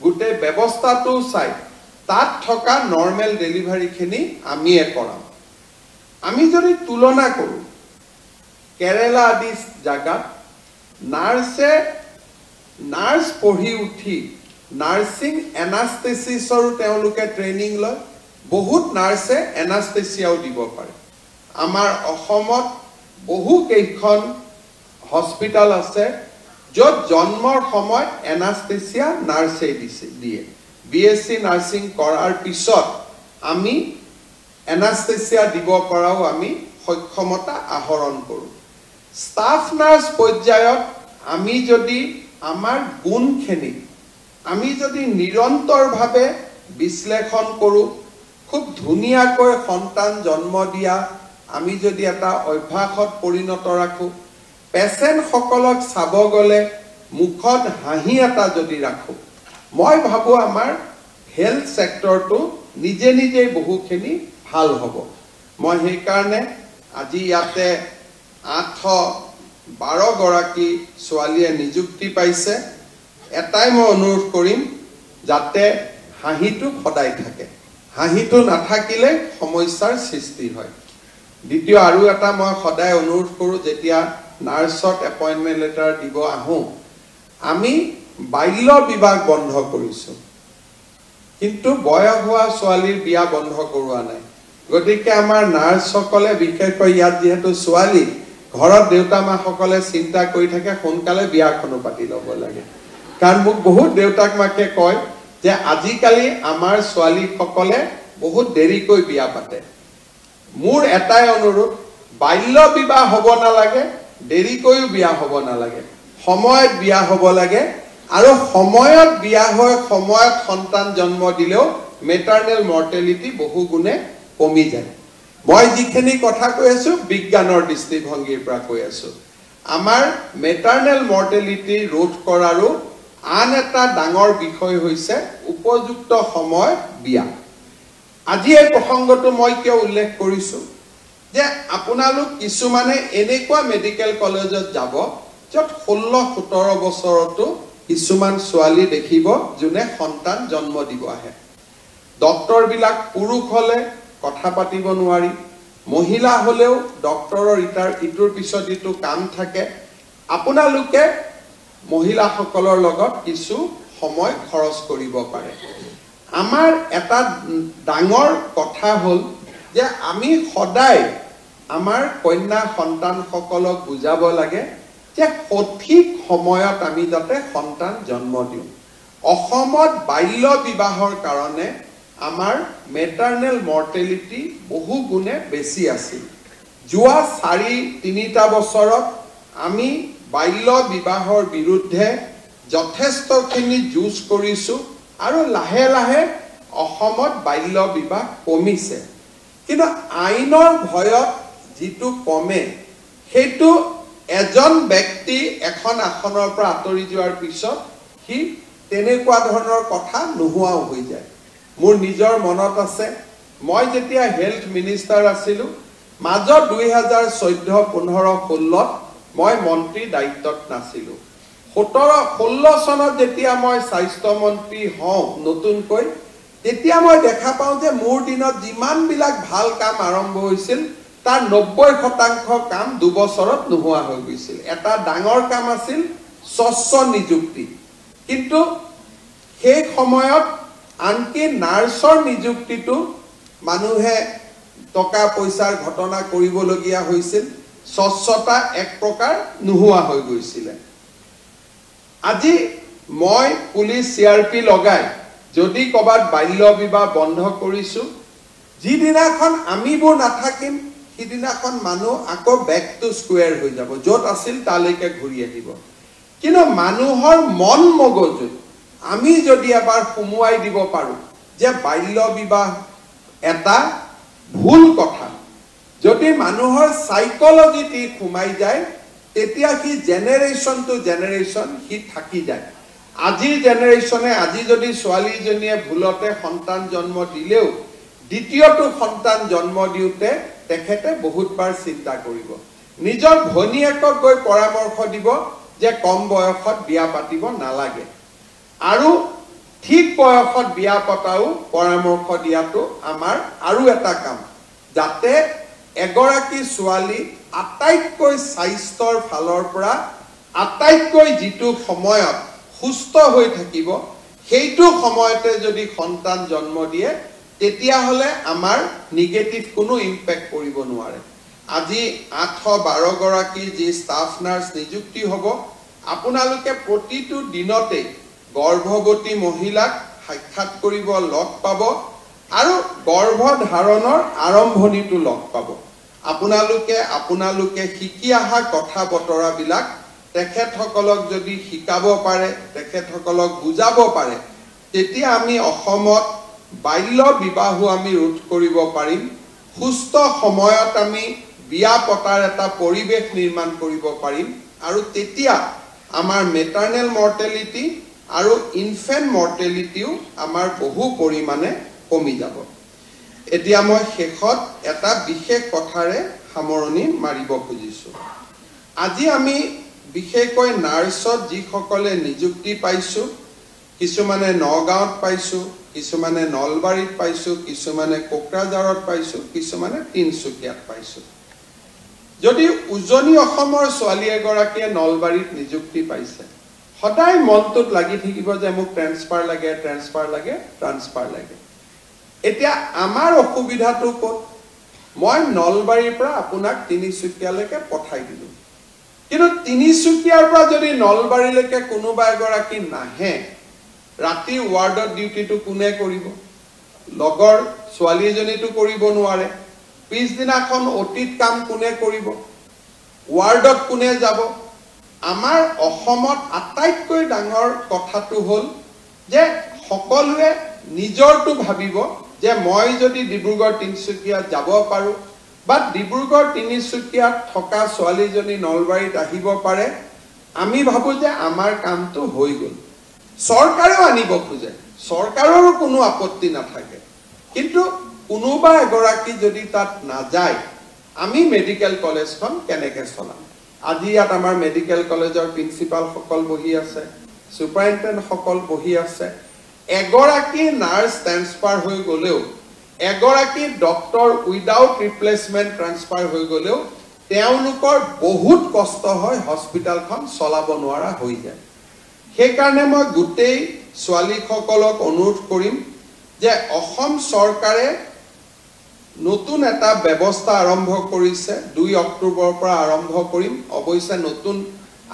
গোটেই ব্যৱস্থাটো চাই তাত থকা নৰ্মেল ডেলিভাৰীখিনি আমিয়ে কৰাম। আমি যদি তুলনা কৰোঁ কেৰেলা আদি জাগাত, নাৰ্ছ পঢ়ি উঠি নাৰ্ছিং এনাষ্টেচিছৰো তেওঁলোকে ট্ৰেইনিং লয়। বহুত নাৰ্ছে এনাষ্টেচিয়াও দিব পাৰে। আমাৰ অসমত বহু কেইখন হস্পিটাল আছে য'ত জন্মৰ সময়ত এনাষ্টেচিয়া নাৰ্ছে দিয়ে। BSc নাৰ্ছিং কৰাৰ পিছত আমি এনাষ্টেচিয়া দিব পৰাও আমি সক্ষমতা আহৰণ কৰোঁ। ষ্টাফ নাৰ্ছ পৰ্যায়ত আমি যদি আমাৰ গুণখিনি আমি যদি নিৰন্তৰভাৱে বিশ্লেষণ কৰোঁ, খুব ধুনীয়াকৈ সন্তান জন্ম দিয়া আমি যদি এটা অভ্যাসত পৰিণত ৰাখোঁ, পেচেণ্টসকলক চাব গ'লে মুখত হাঁহি এটা যদি ৰাখোঁ, মই ভাবোঁ আমাৰ হেল্থ ছেক্টৰটো নিজে নিজেই বহুখিনি ভাল হ'ব। মই সেইকাৰণে আজি ইয়াতে 812 গৰাকী ছোৱালীয়ে নিযুক্তি পাইছে। এটাই মই অনুৰোধ কৰিম, যাতে হাঁহিটো সদায় থাকে। হাঁহিটো নাথাকিলে সমস্যাৰ সৃষ্টি হয়। দ্বিতীয় আৰু এটা মই সদায় অনুৰোধ কৰোঁ, যেতিয়া নাৰ্ছত এপইণ্টমেণ্ট লেটাৰ দিব আহোঁ, আমি বাল্য বিবাহ বন্ধ কৰিছোঁ, কিন্তু বয়স হোৱা ছোৱালীৰ বিয়া বন্ধ কৰোৱা নাই। গতিকে আমাৰ নাৰ্ছসকলে, বিশেষকৈ ইয়াত যিহেতু ছোৱালী, ঘৰত দেউতা মাসকলে চিন্তা কৰি থাকে সোনকালে বিয়াখনো পাতি ল'ব লাগে। কাৰণ মোক বহুত দেউতাক মাকে কয় যে আজিকালি আমাৰ ছোৱালীসকলে বহুত দেৰিকৈ বিয়া পাতে। মোৰ এটাই অনুৰোধ, বাল্য বিবাহ হ'ব নালাগে, দেৰিকৈও বিয়া হ'ব নালাগে, সময়ত বিয়া হ'ব লাগে। আৰু সময়ত বিয়া হৈ সময়ত সন্তান জন্ম দিলেও মেটাৰনেল মৰ্টেলিটি বহু গুণে কমি যায়। মই যিখিনি কথা কৈ আছোঁ বিজ্ঞানৰ দৃষ্টিভংগীৰ পৰা কৈ আছোঁ। আমাৰ মেটাৰনেল মৰ্টেলিটি ৰোধ কৰাৰো আন এটা ডাঙৰ বিষয় হৈছে উপযুক্ত সময়ত বিয়া। আজি এই প্ৰসংগটো মই কিয় উল্লেখ কৰিছোঁ যে আপোনালোক কিছুমানে এনেকুৱা মেডিকেল কলেজত যাব য'ত 16-17 বছৰতো কিছুমান ছোৱালী দেখিব যোনে সন্তান জন্ম দিব আহে। ডক্টৰবিলাক পুৰুষ হ'লে কথা পাতিব নোৱাৰি, মহিলা হ'লেও ডক্টৰৰ ইটোৰ পিছত ইটো কাম থাকে। আপোনালোকে মহিলাসকলৰ লগত কিছু সময় খৰচ কৰিব পাৰে। আমাৰ এটা ডাঙৰ কথা হ'ল যে আমি সদায় আমাৰ কন্যা সন্তানসকলক বুজাব লাগে যে সঠিক সময়ত আমি যাতে সন্তান জন্ম দিওঁ। অসমত বাল্য বিবাহৰ কাৰণে আমাৰ মেটাৰনেল মৰ্টেলিটি বহু গুণে বেছি আছিল। যোৱা 4-3টা বছৰত আমি বাল্য বিবাহৰ বিৰুদ্ধে যথেষ্টখিনি যুঁজ কৰিছোঁ আৰু লাহে লাহে অসমত বাল্য বিবাহ কমিছে। কিন্তু আইনৰ ভয়ত যিটো কমে, সেইটো এজন ব্যক্তি এখন আসনৰ পৰা আঁতৰি যোৱাৰ পিছত সি তেনেকুৱা ধৰণৰ কথা নোহোৱাও হৈ যায়। মোৰ নিজৰ মনত আছে, মই যেতিয়া হেল্থ মিনিষ্টাৰ আছিলোঁ, মাজত 2014-15-16ত মই মন্ত্ৰী দায়িত্বত নাছিলোঁ। 17-16 চনত যেতিয়া মই স্বাস্থ্য মন্ত্ৰী হওঁ নতুনকৈ, তেতিয়া মই দেখা পাওঁ যে মোৰ দিনত যিমানবিলাক ভাল কাম আৰম্ভ হৈছিল তাৰ 90% কাম 2 বছৰত নোহোৱা হৈ গৈছিল। এটা ডাঙৰ কাম আছিল স্বচ্ছ নিযুক্তি, কিন্তু সেই সময়ত আনকি নাৰ্ছৰ নিযুক্তিটো মানুহে টকা পইচাৰ ঘটনা কৰিবলগীয়া হৈছিল, স্বচ্ছতা এক প্ৰকাৰ নোহোৱা হৈ গৈছিল। আজি মই পুলিচ CRP লগাই যদি কবাত বাল্য বিবাহ বন্ধ কৰিছো, যিদিনাখন আমিবোৰ নাথাকিম সিদিনাখন মানুহ আকৌ বেক টু স্কুৱেৰ হৈ যাব, য'ত আছিল তালৈকে ঘূৰি আহিব। কিন্তু মানুহৰ মন মগজুত আমি যদি এবাৰ সুমুৱাই দিব পাৰো যে বাল্য বিবাহ এটা ভুল কথা, যদি মানুহৰ সাইকোলজিটি সোমাই যায়, তেতিয়া সি জেনেৰেশ্যন টু জেনেৰেশ্যন সি থাকি যায়। আজিৰ জেনেৰেশ্যনে আজি যদি ছোৱালীজনীয়ে ভুলতে সন্তান জন্ম দিলেও দ্বিতীয়টো সন্তান জন্ম দিওঁতে তেখেতে বহুতবাৰ চিন্তা কৰিব। নিজৰ ভনীয়েকক গৈ পৰামৰ্শ দিব যে কম বয়সত বিয়া পাতিব নালাগে, আৰু ঠিক বয়সত বিয়া পতাও পৰামৰ্শ দিয়াটো আমাৰ আৰু এটা কাম, যাতে এগৰাকী ছোৱালী আটাইতকৈ স্বাস্থ্যৰ ফালৰ পৰা আটাইতকৈ যিটো সময়ত সুস্থ হৈ থাকিব, সেইটো সময়তে যদি সন্তান জন্ম দিয়ে তেতিয়াহ'লে আমাৰ নিগেটিভ কোনো ইম্পেক্ট কৰিব নোৱাৰে। আজি 812 গৰাকী যি ষ্টাফ নাৰ্ছ নিযুক্তি হ'ব, আপোনালোকে প্ৰতিটো দিনতে গৰ্ভৱতী মহিলাক সাক্ষাৎ কৰিব লগ পাব আৰু গৰ্ভধাৰণৰ আৰম্ভণিটো লগ পাব। আপোনালোকে শিকি অহা কথা বতৰাবিলাক তেখেতসকলক যদি শিকাব পাৰে, তেখেতসকলক বুজাব পাৰে, তেতিয়া আমি অসমত বাল্য বিবাহো আমি ৰোধ কৰিব পাৰিম। সুস্থ সময়ত আমি বিয়া পতাৰ এটা পৰিৱেশ নিৰ্মাণ কৰিব পাৰিম, আৰু তেতিয়া আমাৰ মেটাৰনেল মৰ্টেলিটি আৰু ইনফেন্ট মৰ্টেলিটিও আমাৰ বহু পৰিমাণে কমি যাব। এতিয়া মই শেষত এটা বিশেষ কথাৰে সামৰণি মাৰিব খুজিছো। আজি আমি বিশেষকৈ নাৰ্ছত যিসকলে নিযুক্তি পাইছো, কিছুমানে নগাঁৱত পাইছো, কিছুমানে নলবাৰীত পাইছো, কিছুমানে কোকৰাঝাৰত পাইছো, কিছুমানে তিনচুকীয়াত পাইছো। যদি উজনি অসমৰ ছোৱালী এগৰাকীয়ে নলবাৰীত নিযুক্তি পাইছে, সদায় মনটোত লাগি থাকিব যে মোক ট্ৰেন্সফাৰ লাগে, ট্ৰেন্সফাৰ লাগে, ট্ৰান্সফাৰ লাগে। এতিয়া আমাৰ অসুবিধাটো ক'ত? মই নলবাৰীৰ পৰা আপোনাক তিনিচুকীয়ালৈকে পঠাই দিলো, কিন্তু তিনিচুকীয়াৰ পৰা যদি নলবাৰীলৈকে কোনোবা এগৰাকী নাহে, ৰাতি ৱাৰ্ডত ডিউটিটো কোনে কৰিব? লগৰ ছোৱালী এজনীটো কৰিব নোৱাৰে। পিছদিনাখন অতীত কাম কোনে কৰিব? ৱাৰ্ডত কোনে যাব? আমাৰ অসমত আটাইতকৈ ডাঙৰ কথাটো হ'ল যে সকলোৱে নিজৰটো ভাবিব যে মই যদি ডিব্ৰুগড় তিনিচুকীয়াত যাব পাৰো, বা ডিব্ৰুগড় তিনিচুকীয়াত থকা ছোৱালীজনী নলবাৰীত আহিব পাৰে, আমি ভাবো যে আমাৰ কামটো হৈ গ'ল। চৰকাৰেও আনিব খোজে, চৰকাৰৰো কোনো আপত্তি নাথাকে, কিন্তু কোনোবা এগৰাকী যদি তাত নাযায়, আমি মেডিকেল কলেজখন কেনেকে চলাম? আজি ইয়াত আমাৰ মেডিকেল কলেজৰ প্ৰিন্সিপালসকল বহি আছে, সুপাৰিনটেণ্ডেণ্টসকল বহি আছে। এগৰাকী নাৰ্ছ ট্ৰান্সফাৰ হৈ গ'লেও, এগৰাকী ডক্টৰ উইদাউট ৰিপ্লেচমেণ্ট ট্ৰান্সফাৰ হৈ গ'লেও তেওঁলোকৰ বহুত কষ্ট হয়, হস্পিটেলখন চলাব নোৱাৰা হৈ যায়। সেইকাৰণে মই গোটেই ছোৱালীসকলক অনুৰোধ কৰিম যে অসম চৰকাৰে নতুন এটা ব্যৱস্থা আৰম্ভ কৰিছে, 2 অক্টোবৰৰ পৰা আৰম্ভ কৰিম। অৱশ্যে নতুন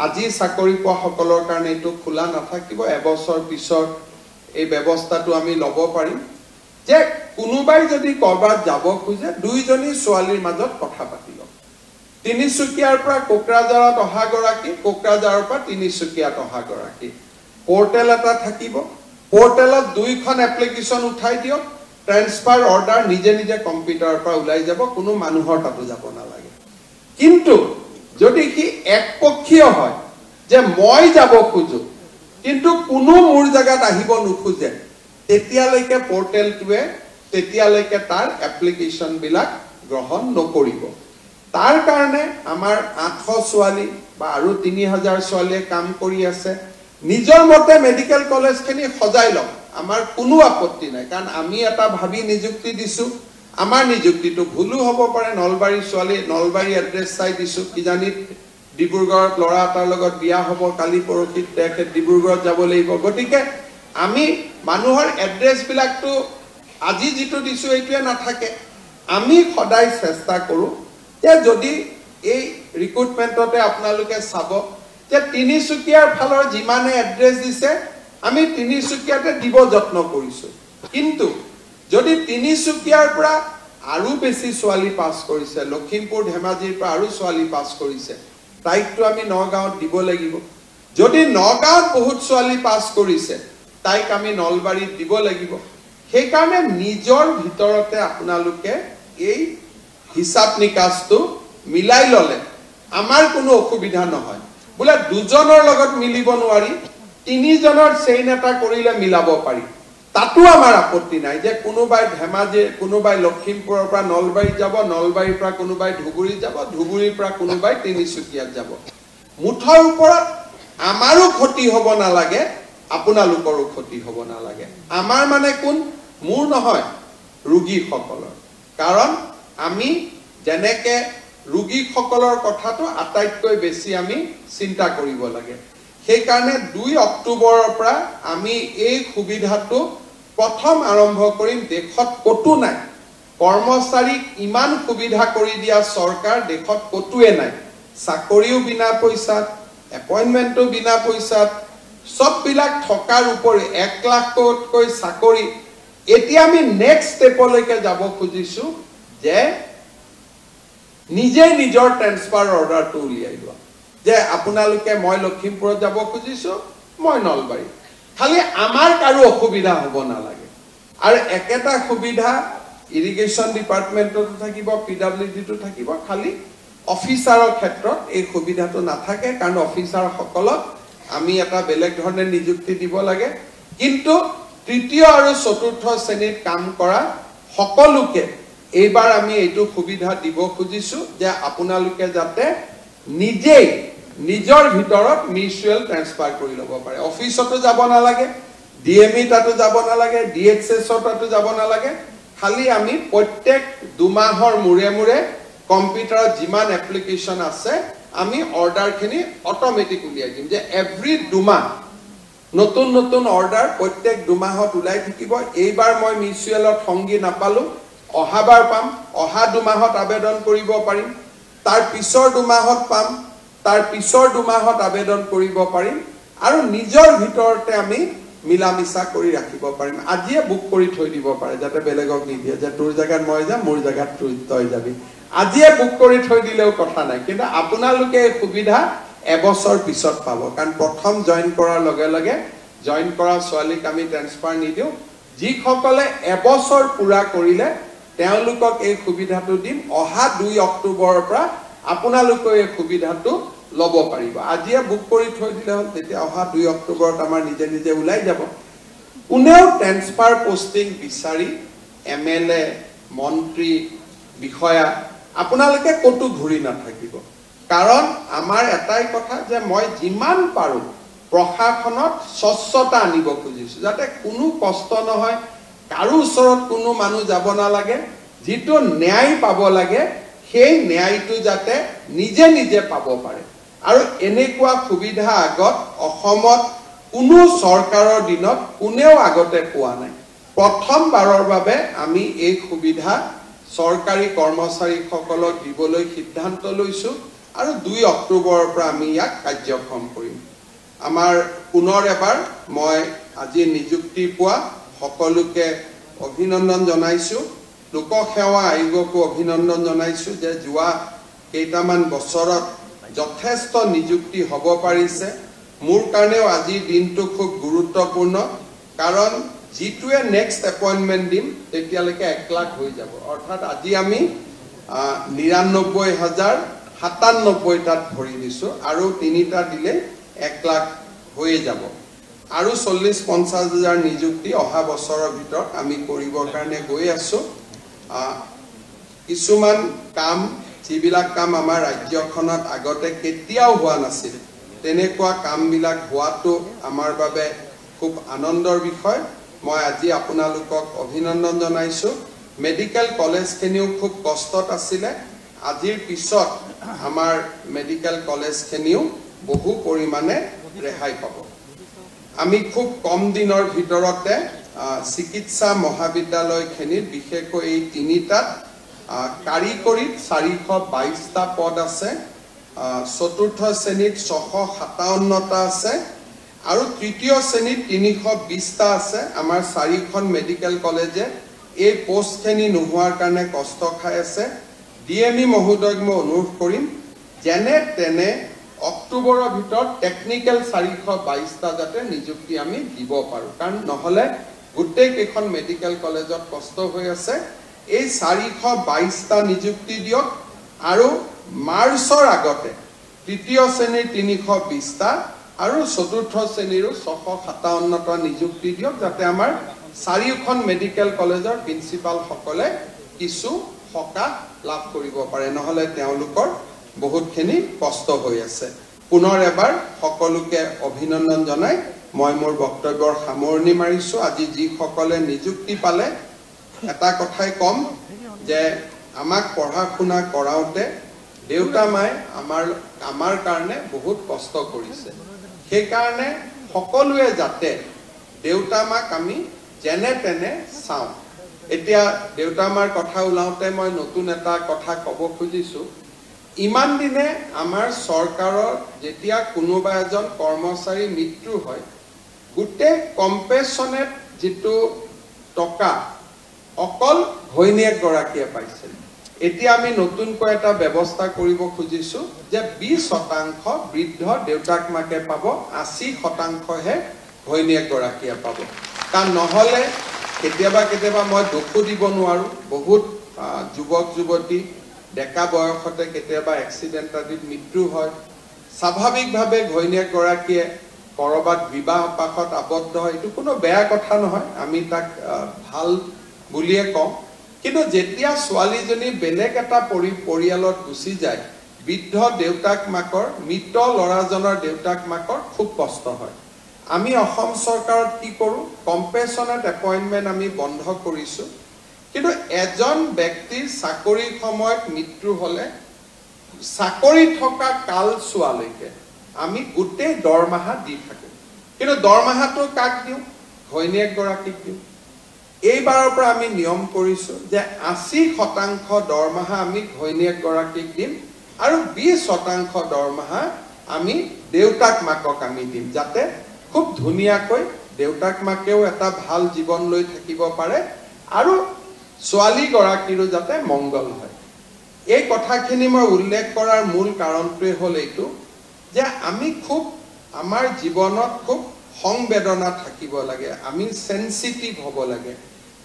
আজি চাকৰি পোৱাসকলৰ কাৰণে এইটো খোলা নাথাকিব, এবছৰ পিছত এই ব্যৱস্থাটো আমি ল'ব পাৰিম যে কোনোবাই যদি কৰবাত যাব খোজে, 2জনী ছোৱালীৰ মাজত কথা পাতি লওক। তিনিচুকীয়াৰ পৰা কোকৰাঝাৰত অহা গৰাকী, কোকৰাঝাৰৰ পৰা তিনিচুকীয়াত অহা গৰাকী, পোৰ্টেল এটা থাকিব। পোৰ্টেলত 2খন এপ্লিকেশ্যন উঠাই দিয়ক, ট্ৰান্সফাৰ অৰ্ডাৰ নিজে নিজে কম্পিউটাৰৰ পৰা ওলাই যাব, কোনো মানুহৰ তাতো যাব নালাগে। কিন্তু যদি সি একপক্ষীয় হয় যে মই যাব খোজো কিন্তু কোনো মোৰ জায়গাত আহিব নোখোজে, তেতিয়ালৈকে পোৰ্টেলটোৱে তেতিয়ালৈকে তাৰ এপ্লিকেশ্যন বিলাক গ্ৰহণ নকৰিব। তাৰ কাৰণে আমাৰ 800 ছোৱালী বা আৰু 3000 ছোৱালীয়ে কাম কৰি আছে নিজৰ মতে মেডিকেল কলেজখিনি সজাই লওক আমাৰ কোনো আপত্তি নাই কাৰণ আমি এটা ভাবি নিযুক্তি দিছো আমাৰ নিযুক্তিটো ভুলো হ'ব পাৰে নলবাৰী ছোৱালী নলবাৰী এড্ৰেছ চাই দিছো কিজানি ডিব্ৰুগড়ত লৰা এটাৰ লগত বিয়া হ'ব কালি পৰহিত তেখেত ডিব্ৰুগড়ত যাব লাগিব গতিকে আমি মানুহৰ এড্ৰেছ বিলাকটো আজি যিটো দিছো এইটোৱে নাথাকে আমি সদায় চেষ্টা কৰো যে যদি এই ৰিক্ৰুটমেন্টতে আপোনালোকে চাব যে তিনিচুকীয়াৰ ফালৰ যিমানে এড্ৰেছ দিছে আমি তিনিচুকীয়াতে দিব যত্ন কৰিছো কিন্তু যদি তিনিচুকীয়াৰ পৰা আৰু বেছি ছোৱালী পাছ কৰিছে লখিমপুৰ ধেমাজিৰ পৰা আৰু ছোৱালী পাছ কৰিছে তাইকটো আমি নগাঁৱত দিব লাগিব যদি নগাঁৱত বহুত ছোৱালী পাছ কৰিছে তাইক আমি নলবাৰীত দিব লাগিব সেই কাৰণে নিজৰ ভিতৰতে আপোনালোকে এই হিসাব নিকাছটো মিলাই ললে আমাৰ কোনো অসুবিধা নহয় বুলা দুজনৰ লগত মিলিব নোৱাৰি তিনিজনৰ চেইন এটা কৰিলে মিলাব পাৰি তাতো আমাৰ আপত্তি নাই যে কোনোবাই ধেমাজি কোনোবাই লখিমপুৰৰ পৰা নলবাৰীত যাব নলবাৰীৰ পৰা কোনোবাই ধুবুৰীত যাব ধুবুৰীৰ পৰা কোনোবাই তিনিচুকীয়াত যাব মুঠৰ ওপৰত আমাৰো ক্ষতি হ'ব নালাগে আপোনালোকৰো ক্ষতি হ'ব নালাগে আমাৰ মানে কোন মোৰ নহয় ৰোগীসকলৰ কাৰণ আমি যেনেকে ৰোগীসকলৰ কথাটো আটাইতকৈ বেছি আমি চিন্তা কৰিব লাগে সেই কাৰণে 2 অক্টোবৰৰ পৰা আমি এই সুবিধাটো প্ৰথম আৰম্ভ কৰিম দেশত কতো নাই কৰ্মচাৰীক ইমান সুবিধা কৰি দিয়া চৰকাৰ দেশত কতোৱে নাই চাকৰিও বিনা পইচাত এপইন্টমেন্টও বিনা পইচাত সব বিলাক থকাৰ উপৰি 1 লাখতকৈ চাকৰি এতিয়া আমি নেক্সট ষ্টেপলৈকে যাব খুজিছো যে নিজে নিজৰ ট্ৰান্সফাৰ অৰ্ডাৰটো উলিয়াই লোৱা যে আপোনালোকে মই লখিমপুৰত যাব খুজিছো মই নলবাৰী খালি আমাৰ কাৰো অসুবিধা হ'ব নালাগে আৰু একেটা সুবিধা ইৰিগেশ্যন ডিপাৰ্টমেন্টতো থাকিব পিডব্লিউডিটো থাকিব খালি অফিচাৰৰ ক্ষেত্ৰত এই সুবিধাটো নাথাকে কাৰণ অফিচাৰ সকলক আমি এটা বেলেগ ধৰণে নিযুক্তি দিব লাগে কিন্তু তৃতীয় আৰু চতুৰ্থ শ্ৰেণীত কাম কৰা সকলোকে এইবাৰ আমি এইটো সুবিধা দিব খুজিছো যে আপোনালোকে যাতে নিজেই নিজৰ ভিতৰত মিউচুৱেল ট্ৰান্সফাৰ কৰি ল'ব পাৰে অফিচতো যাব নালাগে ডিএমই তাতো যাব নালাগে ডিএচএছৰ তাতো যাব নালাগে খালি আমি প্ৰত্যেক 2 মাহৰ মূৰে মূৰে কম্পিউটাৰত যিমান এপ্লিকেশন আছে আমি অৰ্ডাৰখিনি অটোমেটিক উলিয়াই দিম যে এভৰি 2 মাহ নতুন নতুন অৰ্ডাৰ প্ৰত্যেক 2 মাহত ওলাই থাকিব এইবাৰ মই মিউচুৱেলত সংগী নাপালো অহাবাৰ পাম অহা 2 মাহত আবেদন কৰিব পাৰিম তাৰ পিছৰ 2 মাহত পাম তাৰ পিছৰ 2 মাহত আবেদন কৰিব পাৰিম আৰু নিজৰ ভিতৰতে আমি মিলামিছা কৰি ৰাখিব পাৰিম আজিয়ে বুক কৰি থৈ দিব পাৰে যাতে বেলেগক নিদিয়ে যে তোৰ জায়গাত মই যাম মোৰ জায়গাত তই যাবি আজিয়ে বুক কৰি থৈ দিলেও কথা নাই কিন্তু আপোনালোকে এই সুবিধা এবছৰ পিছত পাব কাৰণ প্ৰথম জয়েন কৰাৰ লগে লগে জয়েন কৰা ছোৱালীক আমি ট্ৰান্সফাৰ নিদিও যিসকলে এবছৰ পুৰা কৰিলে তেওঁলোকক এই সুবিধাটো দিম অহা 2 অক্টোবৰৰ পৰা আপোনালোকে এই সুবিধাটো লব পাৰিব আজিয়ে বুক কৰি থৈ দিলে হ'ল তেতিয়া অহা 2 অক্টোবৰত আমাৰ নিজে নিজে ওলাই যাব কোনেও ট্ৰান্সফাৰ পোষ্টিং বিচাৰি এমএলএ মন্ত্ৰী বিষয়া আপোনালোকে কতো ঘূৰি নাথাকিব কাৰণ আমাৰ এটাই কথা যে মই যিমান পাৰো প্ৰশাসনত স্বচ্ছতা আনিব খুজিছো যাতে কোনো কষ্ট নহয় কাৰো ওচৰত কোনো মানুহ যাব নালাগে যিটো ন্যায় পাব লাগে সেই ন্যায়টো যাতে নিজে নিজে পাব পাৰে আৰু এনেকুৱা সুবিধা আগত অসমত কোনো চৰকাৰৰ দিনত কোনেও আগতে পোৱা নাই প্ৰথমবাৰৰ বাবে আমি এই সুবিধা চৰকাৰী কৰ্মচাৰীসকলক দিবলৈ সিদ্ধান্ত লৈছো আৰু 2 অক্টোবৰৰ পৰা আমি ইয়াক কাৰ্যক্ষম কৰিম আমাৰ পুনৰ এবাৰ মই আজি নিযুক্তি পোৱা সকলোকে অভিনন্দন জনাইছো লোকসেৱা আয়োগকো অভিনন্দন জনাইছো যে যোৱা কেইটামান বছৰত যথেষ্ট নিযুক্তি হ'ব পাৰিছে মোৰ কাৰণেও আজি দিনটো খুব গুৰুত্বপূৰ্ণ কাৰণ যিটোৱে নেক্সট এপইন্টমেন্ট দিম তেতিয়ালৈকে 1 লাখ হৈ যাব অৰ্থাৎ আজি আমি 99,097 তাত ভৰি দিছো আৰু 3টা দিলে 1 লাখ হৈ যাব আৰু 40-50 হাজাৰ নিযুক্তি অহা বছৰৰ ভিতৰত আমি কৰিবৰ কাৰণে গৈ আছো কিছুমান কাম যিবিলাক কাম আমাৰ ৰাজ্যখনত আগতে কেতিয়াও হোৱা নাছিল তেনেকুৱা কামবিলাক হোৱাটো আমাৰ বাবে খুব আনন্দৰ বিষয় মই আজি আপোনালোকক অভিনন্দন জনাইছো মেডিকেল কলেজখিনিও খুব কষ্টত আছিলে আজিৰ পিছত আমাৰ মেডিকেল কলেজখিনিও বহু পৰিমাণে ৰেহাই পাব আমি খুব কম দিনৰ ভিতৰতে চিকিৎসা মহাবিদ্যালয়খিনিত বিশেষকৈ এই তিনিটাত কাৰিকৰীত 422টা পদ আছে চতুৰ্থ শ্ৰেণীত 657টা আছে আৰু তৃতীয় শ্ৰেণীত 320টা আছে আমাৰ চাৰিখন মেডিকেল কলেজে এই পোষ্টখিনি নোহোৱাৰ কাৰণে কষ্ট খাই আছে ডিএমই মহোদয়ক মই অনুৰোধ কৰিম যেনে তেনে অক্টোবৰৰ ভিতৰত টেকনিক্যাল 422টা যাতে নিযুক্তি আমি দিব পাৰো কাৰণ নহলে গোটেই কেইখন মেডিকেল কলেজত কষ্ট হৈ আছে এই 422টা নিযুক্তি দিয়ক আৰু মাৰ্চৰ আগতে তৃতীয় শ্ৰেণীৰ 320টা আৰু চতুৰ্থ শ্ৰেণীৰো 657টা নিযুক্তি দিয়ক যাতে আমাৰ চাৰিখন মেডিকেল কলেজৰ প্ৰিন্সিপাল সকলে কিছু সকাহ লাভ কৰিব পাৰে নহলে তেওঁলোকৰ বহুতখিনি কষ্ট হৈ আছে পুনৰ এবাৰ সকলোকে অভিনন্দন জনাই মই মোৰ বক্তব্যৰ সামৰণি মাৰিছো আজি যি সকলে নিযুক্তি পালে এটা কথাই কম যে আমাক পঢ়া শুনা কৰাওতে দেউতা মাই আমাৰ কাৰণে বহুত কষ্ট কৰিছে সেই কাৰণে সকলোৱে যাতে দেউতা মাক আমি যেনে তেনে চাও এতিয়া দেউতা মাৰ কথা উলাওতে মই নতুন এটা কথা ক'ব খুজিছো ইমান দিনে আমাৰ চৰকাৰৰ যেতিয়া কোনোবা এজন কৰ্মচাৰী মৃত্যু হয় গুটে কম্পেনচনেট যেটো টকা অকল ঘৈণীয়েক গৰাকীয়ে পাইছিল এতিয়া আমি নতুনকৈ এটা ব্যৱস্থা কৰিব খুজিছো যে 20% বৃদ্ধ দেউতাক মাকে পাব 80% হে ঘৈণীয়েক গৰাকীয়ে পাব কাৰণ নহলে কেতিয়াবা মই দুখ দিব নোৱাৰো বহুত যুৱক যুৱতী ডেকা বয়সতে কেতিয়াবা এক্সিডেন্ট আদিত মৃত্যু হয় স্বাভাৱিকভাৱে ঘৈণীয়েক গৰাকীয়ে কৰবাত বিবাহ পাশত আবদ্ধ হয় এটো কোনো বেয়া কথা নহয় আমি তাক ভাল বুলিয়ে কম কিন্তু যেতিয়া ছোৱালীজনী বেলেগ এটা পৰিয়ালত গুচি যায় বৃদ্ধ দেউতাক মাকৰ মৃত লৰাজনৰ দেউতাক মাকৰ খুব কষ্ট হয় আমি অসম চৰকাৰত কি কৰো কম্পেনচনেট এপইন্টমেন্ট আমি বন্ধ কৰিছো কিন্তু এজন ব্যক্তিৰ চাকৰিৰ সময়ত মৃত্যু হলে চাকৰি থকা কাল চোৱালৈকে আমি গোটেই দৰমহা দি থাকো কিন্তু দৰমহাটো কাক দিও ঘৈণীয়েক গৰাকীক দিও এইবাৰৰ পৰা আমি নিয়ম কৰিছো যে 80% দৰমহা আমি ঘৈণীয়েক গৰাকীক দিম আৰু 20% দৰমহা আমি দেউতাক মাকক আমি দিম যাতে খুব ধুনিয়াকৈ দেউতাক মাকেও এটা ভাল জীৱন লৈ থাকিব পাৰে আৰু ছোৱালী গৰাকীৰো যাতে মংগল হয় এই কথাখিনি মই উল্লেখ কৰাৰ মূল কাৰণটোৱে হ'ল এইটো যে আমি খুব আমাৰ জীৱনত খুব সংবেদনা থাকিব লাগে আমি সেনসিটিভ হ'ব লাগে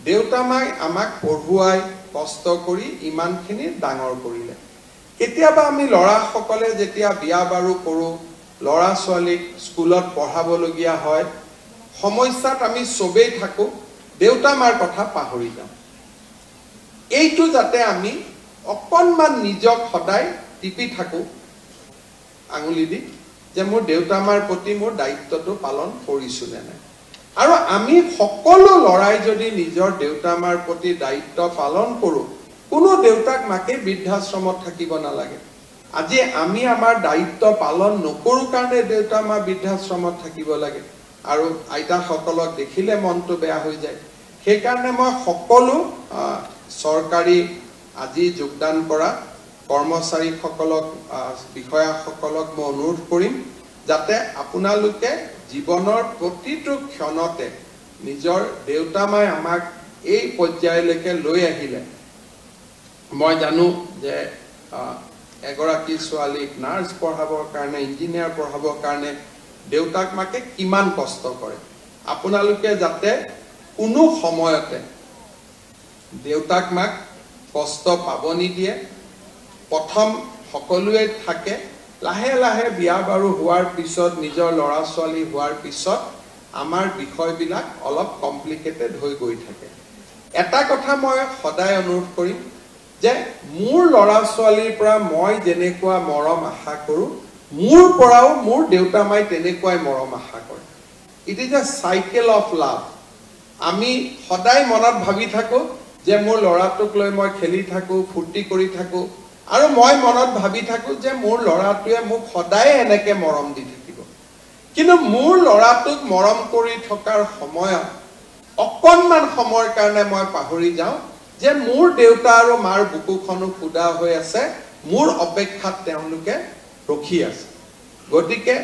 দেউতা মাই আমাক পঢ়ুৱাই কষ্ট কৰি ইমানখিনি ডাঙৰ কৰিলে কেতিয়াবা আমি লৰা সকলে যেতিয়া বিয়া বাৰু কৰো লৰা ছোৱালীক স্কুলত পঢ়াবলগীয়া হয় সমস্যাত আমি সবেই থাকো দেউতা মাৰ কথা পাহৰি যাওঁ এইটো যাতে আমি অকনমান নিজক সদায় টিপি থাকো আঙুলি দি যে মোৰ দেউতা মাৰ প্ৰতি মোৰ দায়িত্বটো পালন কৰিছো নে নাই আৰু আমি সকলো লৰাই যদি নিজৰ দেউতা মাৰ প্ৰতি দায়িত্ব পালন কৰো কোনো দেউতাক মাকে বৃদ্ধাশ্ৰমত থাকিব নালাগে আজি আমি আমাৰ দায়িত্ব পালন নকৰো কাৰণে দেউতা মা বৃদ্ধাশ্ৰমত থাকিব লাগে আৰু আইতা সকলক দেখিলে মনটো বেয়া হৈ যায় সেই কাৰণে মই সকলো চৰকাৰী আজি যোগদান কৰা কৰ্মচাৰী সকলক বিষয়া সকলক মই অনুৰোধ কৰিম যাতে আপোনালোকে জীৱনৰ প্ৰতিটো ক্ষণতে নিজৰ দেউতা মাই আমাক এই পৰ্যায়লৈকে লৈ আহিলে মই জানো যে এগৰাকী ছোৱালীক নাৰ্ছ পঢ়াবৰ কাৰণে ইঞ্জিনিয়াৰ পঢ়াবৰ কাৰণে দেউতাক মাকে কিমান কষ্ট কৰে আপোনালোকে যাতে কোনো সময়তে দেউতাক মাক কষ্ট পাব নিদিয়ে প্ৰথম সকলোৱে থাকে লাহে লাহে বিয়া বাৰু হোৱাৰ পিছত নিজৰ লৰা ছোৱালী হোৱাৰ পিছত আমাৰ বিষয়বিলাক অলপ কমপ্লিকেটেড হৈ গৈ থাকে এটা কথা মই সদায় অনুৰোধ কৰিম যে মোৰ ল'ৰা ছোৱালীৰ পৰা মই যেনেকুৱা মৰম আশা কৰোঁ মোৰ পৰাও মোৰ দেউতা মাই তেনেকুৱাই মৰম আশা কৰে it is a cycle of love আমি সদায় মনত ভাবি থাকো যে মোৰ ল'ৰাটোক লৈ মই খেলি থাকো ফূৰ্তি কৰি থাকো আৰু মই মনত ভাবি থাকো যে মোৰ ল'ৰাটোৱে মোক সদায় এনেকে মৰম দি থাকিব কিন্তু মোৰ ল'ৰাটোক মৰম কৰি থকাৰ সময়ত অকণমান সময়ৰ কাৰণে মই পাহৰি যাওঁ যে মোৰ দেউতা আৰু মাৰ বুকুখনো খুদা হৈ আছে মোৰ অপেক্ষাত তেওঁলোকে ৰখি আছে গতিকে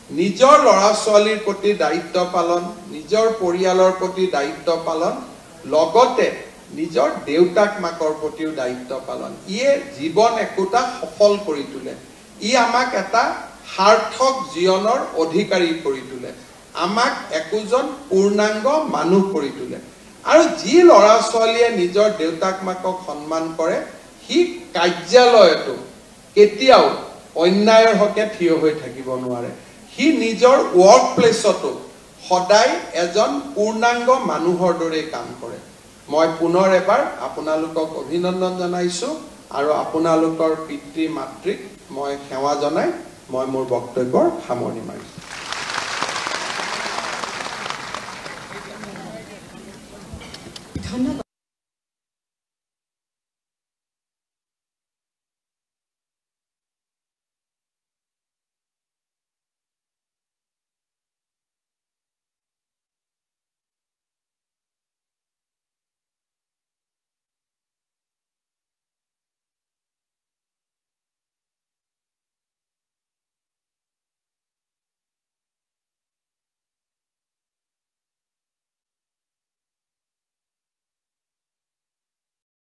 নিজৰ ল'ৰা ছোৱালীৰ প্ৰতি দায়িত্ব পালন নিজৰ পৰিয়ালৰ প্ৰতি দায়িত্ব পালন লগতে নিজৰ দেউতাক মাকৰ প্ৰতিও দায়িত্ব পালন ইয়ে জীৱন একোটা সফল কৰি তোলে ই আমাক এটা সাৰ্থক জীৱনৰ অধিকাৰী কৰি তোলে আমাক একোজন পূৰ্ণাংগ মানুহ কৰি তোলে আৰু যি ল'ৰা ছোৱালীয়ে নিজৰ দেউতাক মাকক সন্মান কৰে সি কাৰ্যালয়তো কেতিয়াও অন্যায়ৰ হকে থিয় হৈ থাকিব নোৱাৰে সি নিজৰ ৱৰ্ক প্লেছতো সদায় এজন পূৰ্ণাংগ মানুহৰ দৰে কাম কৰে মই পুনৰ এবাৰ আপোনালোকক অভিনন্দন জনাইছো আৰু আপোনালোকৰ পিতৃ মাতৃক মই সেৱা জনাই মই মোৰ বক্তব্যৰ সামৰণি মাৰিছো ধন্যবাদ।